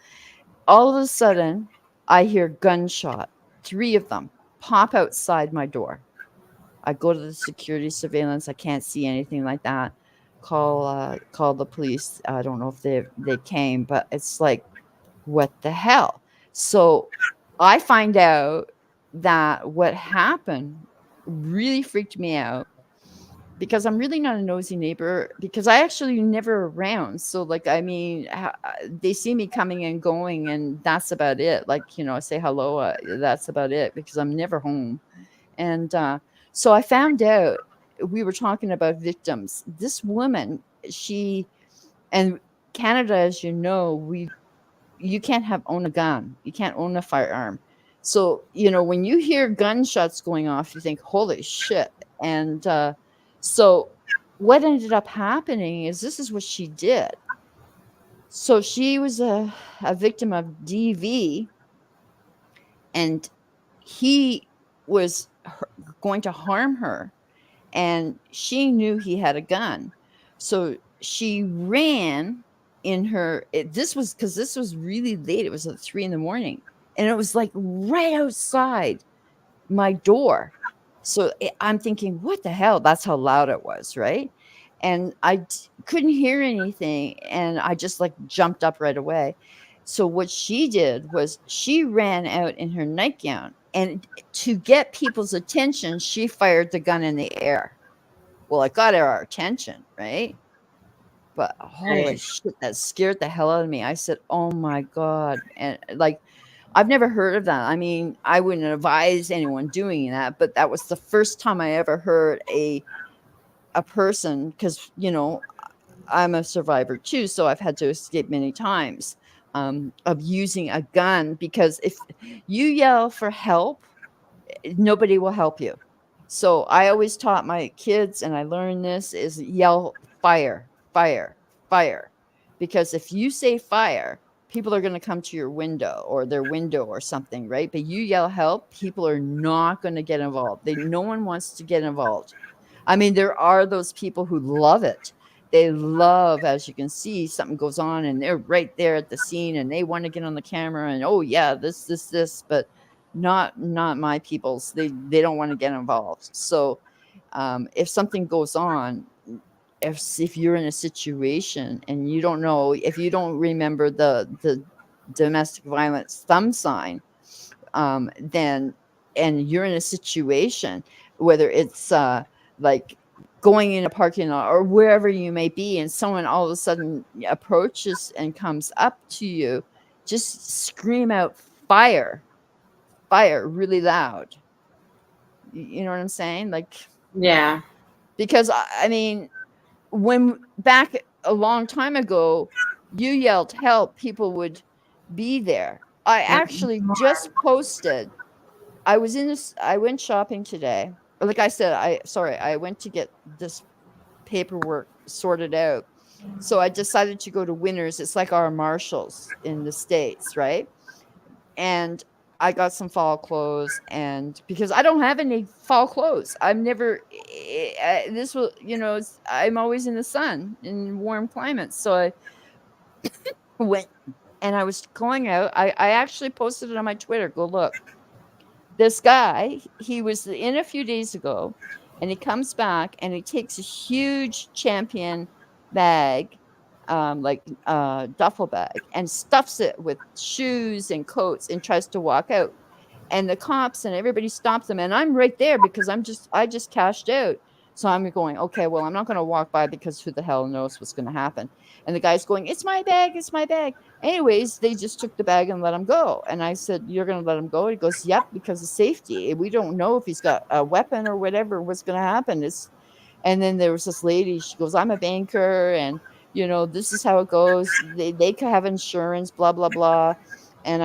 All of a sudden, I hear gunshot, 3 of them. pop outside my door. I go to the security surveillance. I can't see anything like that. Call the police. I don't know if they came, but it's like, what the hell? So I find out that what happened really freaked me out, because I'm really not a nosy neighbor, because I actually never around. So like, I mean, they see me coming and going, and that's about it. Like, you know, I say hello. That's about it, because I'm never home. And so I found out, we were talking about victims. This woman, and Canada, as you know, you can't own a gun. You can't own a firearm. So, you know, when you hear gunshots going off, you think, holy shit. And so what ended up happening is, this is what she did. So she was a victim of DV, and he was going to harm her, and she knew he had a gun. So she ran in her, this was really late. It was at 3 a.m, and it was like right outside my door. So I'm thinking, what the hell? That's how loud it was, right? And I couldn't hear anything, and I just like jumped up right away. So what she did was, she ran out in her nightgown, and to get people's attention, she fired the gun in the air. Well, it got our attention, right? But holy shit, that scared the hell out of me. I said, oh my God. And like, I've never heard of that. I mean, I wouldn't advise anyone doing that, but that was the first time I ever heard a person, because, you know, I'm a survivor too, so I've had to escape many times, of using a gun, because if you yell for help, nobody will help you. So I always taught my kids, and I learned this, is yell fire, fire, fire. Because if you say fire, people are going to come to your window or their window or something, right? But you yell help, people are not going to get involved. No one wants to get involved. I mean, there are those people who love it. They love, as you can see, something goes on and they're right there at the scene and they want to get on the camera and, oh yeah, this, but not my peoples. They don't want to get involved. So if something goes on, if you're in a situation and you don't know, if you don't remember the domestic violence thumb sign, then, and you're in a situation, whether it's like going in a parking lot or wherever you may be, and someone all of a sudden approaches and comes up to you, just scream out fire really loud. You know what I'm saying? Like, Yeah. because I mean, when back a long time ago, you yelled help, people would be there. I actually just posted, I went shopping today. Like I said, I went to get this paperwork sorted out. So I decided to go to Winners. It's like our Marshalls in the States, right? And I got some fall clothes, and because I don't have any fall clothes, I'm never, this will, you know, I'm always in the sun in warm climates. So I went and I was going out. I actually posted it on my Twitter. Go look. This guy, he was in a few days ago, and he comes back and he takes a huge Champion bag, like duffel bag, and stuffs it with shoes and coats and tries to walk out. And the cops and everybody stops him, and I'm right there because I just cashed out. So I'm going, okay, well, I'm not going to walk by because who the hell knows what's going to happen. And the guy's going, it's my bag, it's my bag. Anyways, they just took the bag and let him go. And I said, you're going to let him go? He goes, yep, because of safety. We don't know if he's got a weapon or whatever, what's going to happen. And then there was this lady, she goes, I'm a banker, and, you know, this is how it goes. They could have insurance, blah, blah, blah. And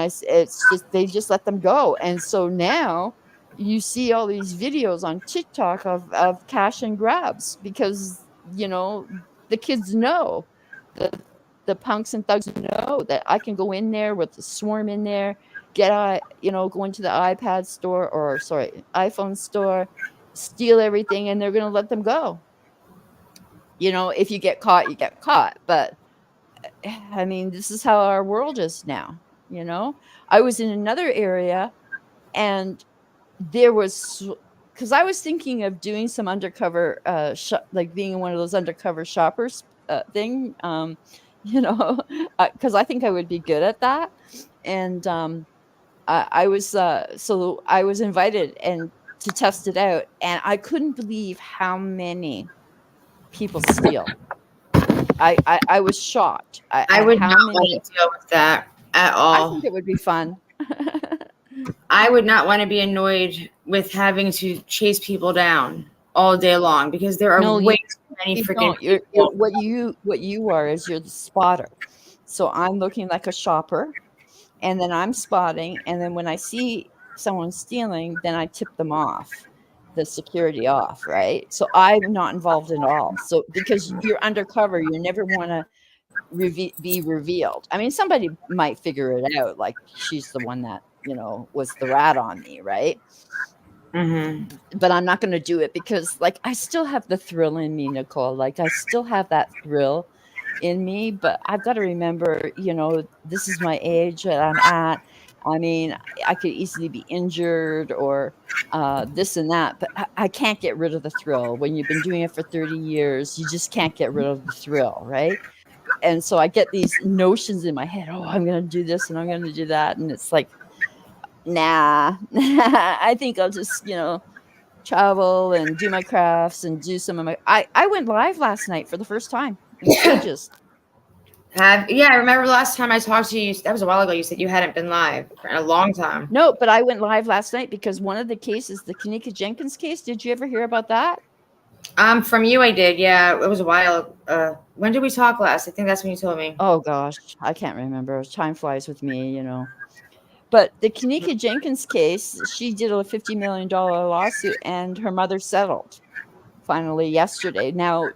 they just let them go. And so now you see all these videos on TikTok of cash and grabs, because, you know, the kids know, the punks and thugs know that I can go in there with the swarm in there, go into the iPad store, or iPhone store, steal everything, and they're going to let them go. You know, if you get caught, you get caught. But I mean, this is how our world is now. You know, I was in another area, and there was, because I was thinking of doing some undercover, like being one of those undercover shoppers thing, because I think I would be good at that. And I was so I was invited and to test it out, and I couldn't believe how many people steal. I was shocked I at would how not many. want to deal with that at I all. think it would be fun. I would not want to be annoyed with having to chase people down all day long because there are No, way too many you freaking don't. You're people. what you are is you're the spotter. So I'm looking like a shopper, and then I'm spotting, and then when I see someone stealing, then I tip them off, the security off, right? So I'm not involved at all. So because you're undercover, you never want to be revealed. I mean, somebody might figure it out, like she's the one that was the rat on me, right? Mm-hmm. But I'm not going to do it because, like, I still have the thrill in me, Nicole. Like, I still have that thrill in me, but I've got to remember, this is my age that I'm at. I mean, I could easily be injured or this and that, but I can't get rid of the thrill. When you've been doing it for 30 years, you just can't get rid of the thrill, right? And so I get these notions in my head, oh, I'm going to do this and I'm going to do that. And it's like, nah, I think I'll just, travel and do my crafts and do some of my, I went live last night for the first time in ages. Yeah, I remember last time I talked to you, that was a while ago, you said you hadn't been live for a long time. No, but I went live last night because one of the cases, the Kanika Jenkins case, did you ever hear about that? From you I did, yeah. It was a while. When did we talk last? I think that's when you told me. Oh gosh, I can't remember. Time flies with me, But the Kanika Jenkins case, she did a $50 million lawsuit and her mother settled finally yesterday. Now,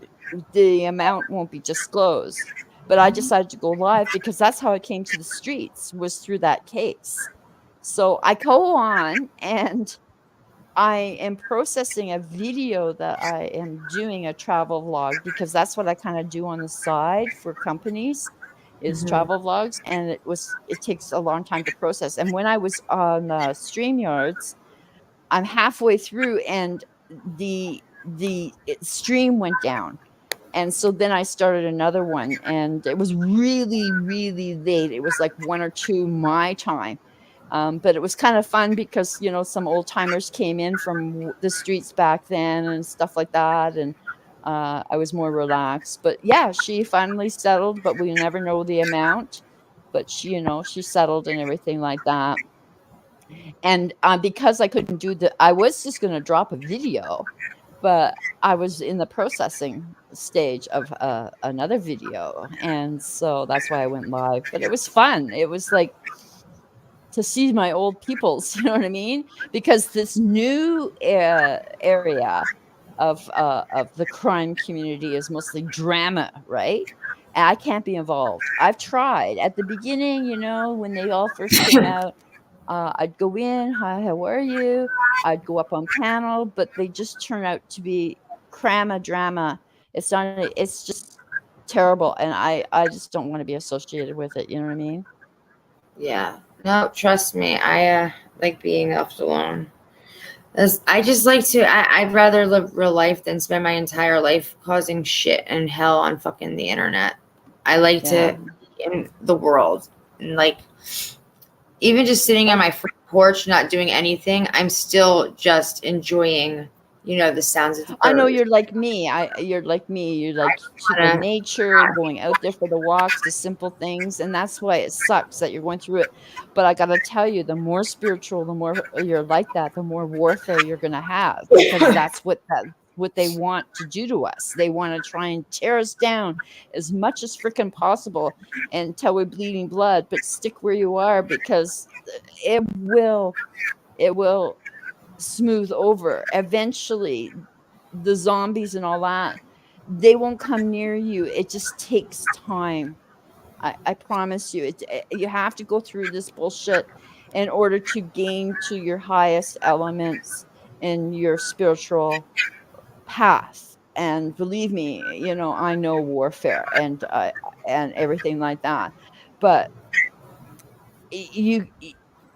the amount won't be disclosed, but I decided to go live because that's how I came to the streets, was through that case. So I go on and I am processing a video that I am doing a travel vlog because that's what I kind of do on the side for companies is travel vlogs. And it takes a long time to process. And when I was on StreamYards, I'm halfway through and the stream went down. And so then I started another one and it was really, really late. It was like 1 or 2 my time. But it was kind of fun because, some old timers came in from the streets back then and stuff like that. And I was more relaxed. But yeah, she finally settled, but we never know the amount. But she settled and everything like that. And because I couldn't I was just going to drop a video, but I was in the processing stage of another video. And so that's why I went live. But it was fun. It was like to see my old peoples, you know what I mean? Because this new area of the crime community is mostly drama, right? And I can't be involved. I've tried at the beginning, when they all first came out. I'd go in, hi, how are you? I'd go up on panel, but they just turn out to be drama. It's just terrible. And I just don't want to be associated with it. You know what I mean? Yeah. No, trust me. I like being left alone. I just like I'd rather live real life than spend my entire life causing shit and hell on fucking the internet. I like to be in the world and like even just sitting on my front porch, not doing anything, I'm still just enjoying, the sounds of the birds. I know you're like me. You're like to the nature, going out there for the walks, the simple things, and that's why it sucks that you're going through it. But I gotta tell you, the more spiritual, the more you're like that, the more warfare you're gonna have, because that's what they want to do to us. They want to try and tear us down as much as freaking possible until we're bleeding blood. But stick where you are because it will smooth over. Eventually, the zombies and all that, they won't come near you. It just takes time. I promise you. You have to go through this bullshit in order to gain to your highest elements in your spiritual path. And believe me, I know warfare and everything like that. But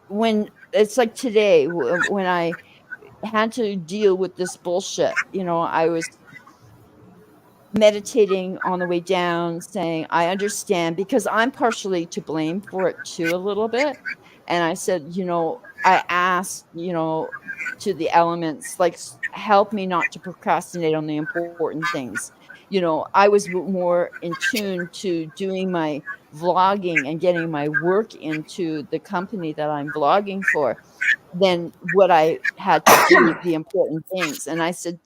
when it's like today, when I had to deal with this bullshit. I was meditating on the way down, saying, I understand, because I'm partially to blame for it too, a little bit. And I said, I asked, to the elements, like, help me not to procrastinate on the important things. I was more in tune to doing my vlogging and getting my work into the company that I'm vlogging for than what I had to do, the important things. And I said,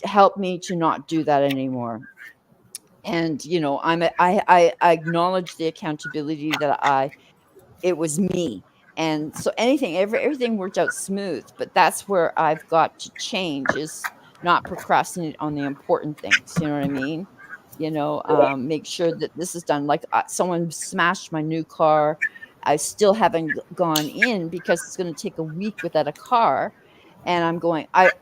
help me to not do that anymore. And I acknowledge the accountability that it was me. And so everything worked out smooth, but that's where I've got to change, is not procrastinate on the important things. You know what I mean? Make sure that this is done. Like, someone smashed my new car. I still haven't gone in because it's going to take a week without a car. And I'm going, I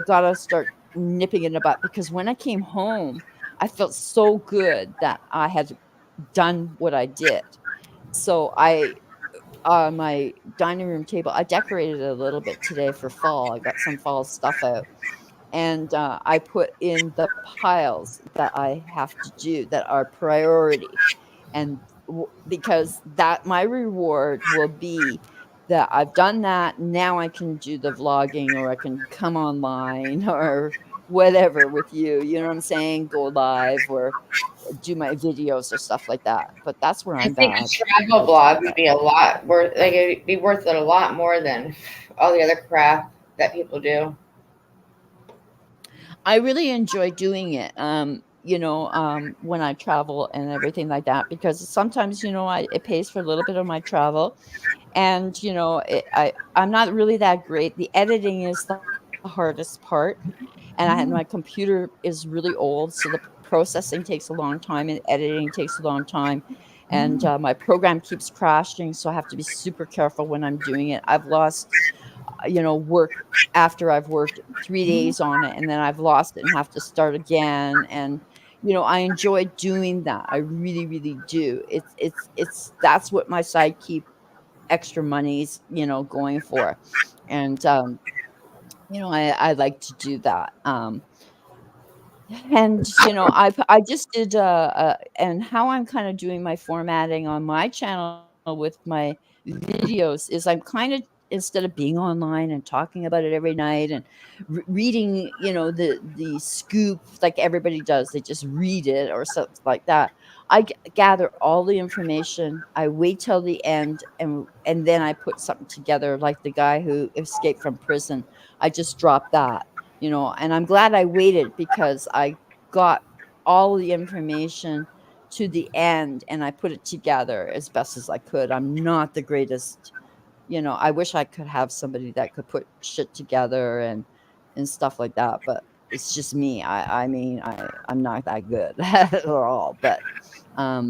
gotta start nipping it in the butt, because when I came home, I felt so good that I had done what I did. So on my dining room table, I decorated it a little bit today for fall. I got some fall stuff out, and I put in the piles that I have to do that are priority, and because that my reward will be that I've done that. Now I can do the vlogging, or I can come online, or whatever with you. You know what I'm saying? Go live, or do my videos or stuff like that. But that's where I I'm think a bad. travel blog would be a lot worth, like, it'd be worth it a lot more than all the other crap that people do. I really enjoy doing it, when I travel and everything like that, because sometimes, it pays for a little bit of my travel. And, I'm not really that great. The editing is the hardest part. And my computer is really old, so the processing takes a long time and editing takes a long time. And my program keeps crashing, so I have to be super careful when I'm doing it. I've lost work after I've worked 3 days on it, and then I've lost it and have to start again. And, I enjoy doing that. I really, really do. It's that's what my side keep extra monies, going for. And, I like to do that. And, I just did, and how I'm kinda doing my formatting on my channel with my videos is I'm kinda, instead of being online and talking about it every night and reading, the scoop like everybody does, they just read it or something like that. I gather all the information, I wait till the end, and then I put something together, like the guy who escaped from prison. I just dropped that. And I'm glad I waited, because I got all the information to the end and I put it together as best as I could. I'm not the greatest, I wish I could have somebody that could put shit together and stuff like that, but it's just me. I mean, I'm not that good at all. But I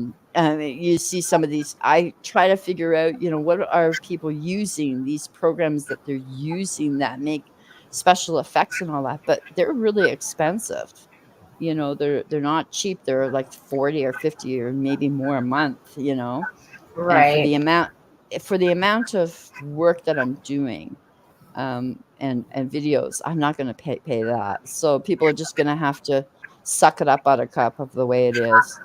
mean, you see some of these, I try to figure out, what are people using, these programs that they're using that make special effects and all that, but they're really expensive. They're not cheap. They're like 40 or 50 or maybe more a month, and Right. for the amount of work that I'm doing, and videos, I'm not going to pay that. So people are just going to have to suck it up, buttercup, of the way it is.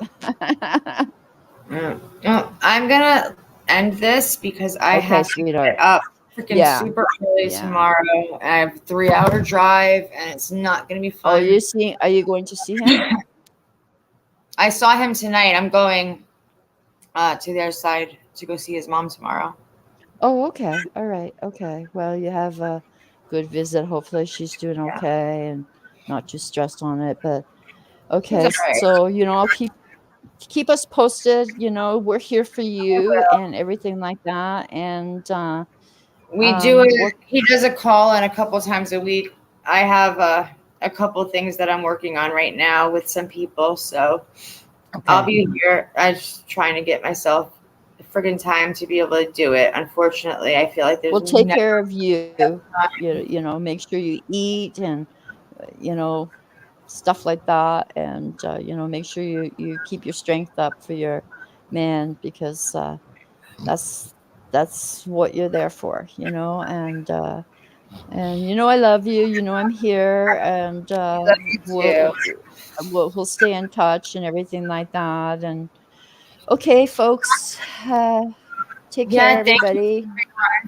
Well, I'm gonna end this because I Okay, have to sweetheart. get up freaking Yeah. super early Yeah. tomorrow. I have a 3-hour drive, and it's not gonna be Oh, fun. are you going to see him? I saw him tonight. I'm going to the other side to go see his mom tomorrow. Oh, okay. All right. Okay. Well, you have a good visit. Hopefully she's doing okay and not too stressed on it. But He's okay. all right. So, I'll keep us posted. We're here for you and everything like that. And We do we'll it. He does a call in a couple times a week. I have a couple things that I'm working on right now with some people, so I'll okay. be here. I'm just trying to get myself friggin' time to be able to do it. Unfortunately, I feel like there's We'll take never care of you. time. Make sure you eat and you know stuff like that, and make sure you keep your strength up for your man, because that's what you're there for, and And you know I love you. You know I'm here, and Love you we'll, too. we'll stay in touch and everything like that. And okay, folks, take care, Yeah, thank you everybody.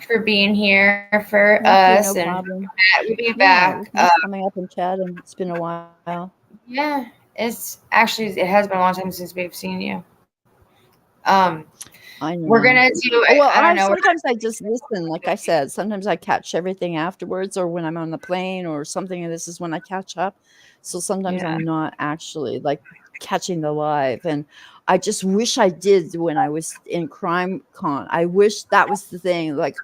for being here for Thank you, us, no and problem. we'll be Yeah, it was back. nice coming up and chatting. It's been a while. Yeah, it has been a long time since we've seen you. Um, I we're know. gonna do. Oh, well, I don't I know. sometimes I just listen. Like I said, sometimes I catch everything afterwards, or when I'm on the plane or something, and this is when I catch up. So sometimes Yeah, I'm not actually like catching the live, and I just wish I did when I was in CrimeCon. I wish that was the thing. Like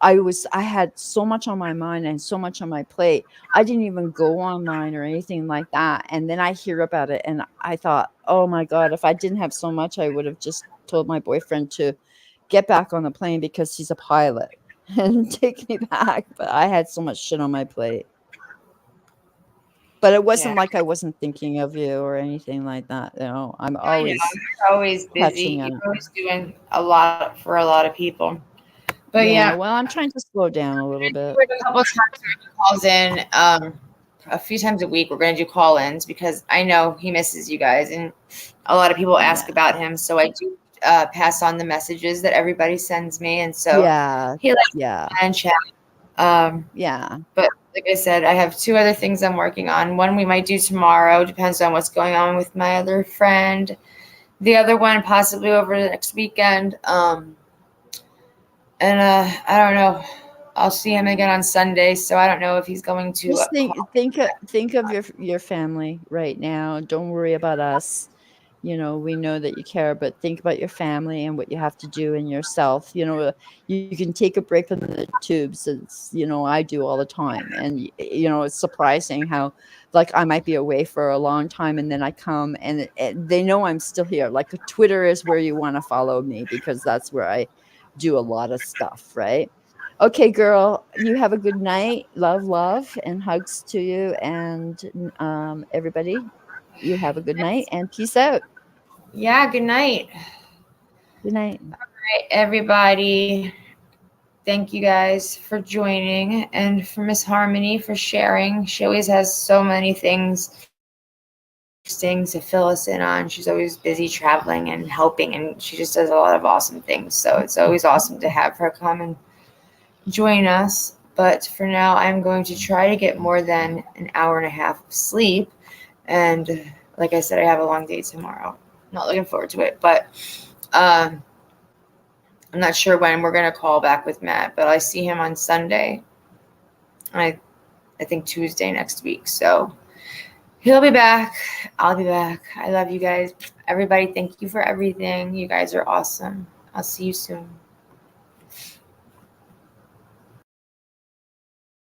I had so much on my mind and so much on my plate. I didn't even go online or anything like that. And then I hear about it, and I thought, oh my God, if I didn't have so much, I would have just told my boyfriend to get back on the plane because he's a pilot and take me back. But I had so much shit on my plate. But it yeah. wasn't like I wasn't thinking of you or anything like that. I'm I know always you're always busy. catching You're up. always doing a lot for a lot of people. But Yeah, yeah, well, I'm trying to slow down a little bit. a couple of times when he calls in, a few times a week. We're gonna do call-ins because I know he misses you guys, and a lot of people ask Yeah. about him. So I do pass on the messages that everybody sends me, and so Yeah. he likes Yeah. to chat. Um, Yeah. but like I said, I have 2 other things I'm working on. One we might do tomorrow, depends on what's going on with my other friend. The other one possibly over the next weekend. And I don't know. I'll see him again on Sunday, so I don't know if he's going to Just call. think of your family right now. Don't worry about us. We know that you care, but think about your family and what you have to do and yourself. You can take a break from the tubes. I do all the time. And, it's surprising how, like, I might be away for a long time and then I come and they know I'm still here. Like, Twitter is where you want to follow me because that's where I do a lot of stuff, right? Okay, girl, you have a good night. Love, and hugs to you. And everybody, you have a good night and peace out. Yeah, good night. Good night. All right, everybody. Thank you guys for joining and for Miss Harmony for sharing. She always has so many things to fill us in on. She's always busy traveling and helping, and she just does a lot of awesome things. So it's always awesome to have her come and join us. But for now, I'm going to try to get more than an hour and a half of sleep. And like I said, I have a long day tomorrow. Not looking forward to it, but I'm not sure when we're going to call back with Matt, but I see him on Sunday. I think Tuesday next week. So he'll be back. I'll be back. I love you guys. Everybody, thank you for everything. You guys are awesome. I'll see you soon.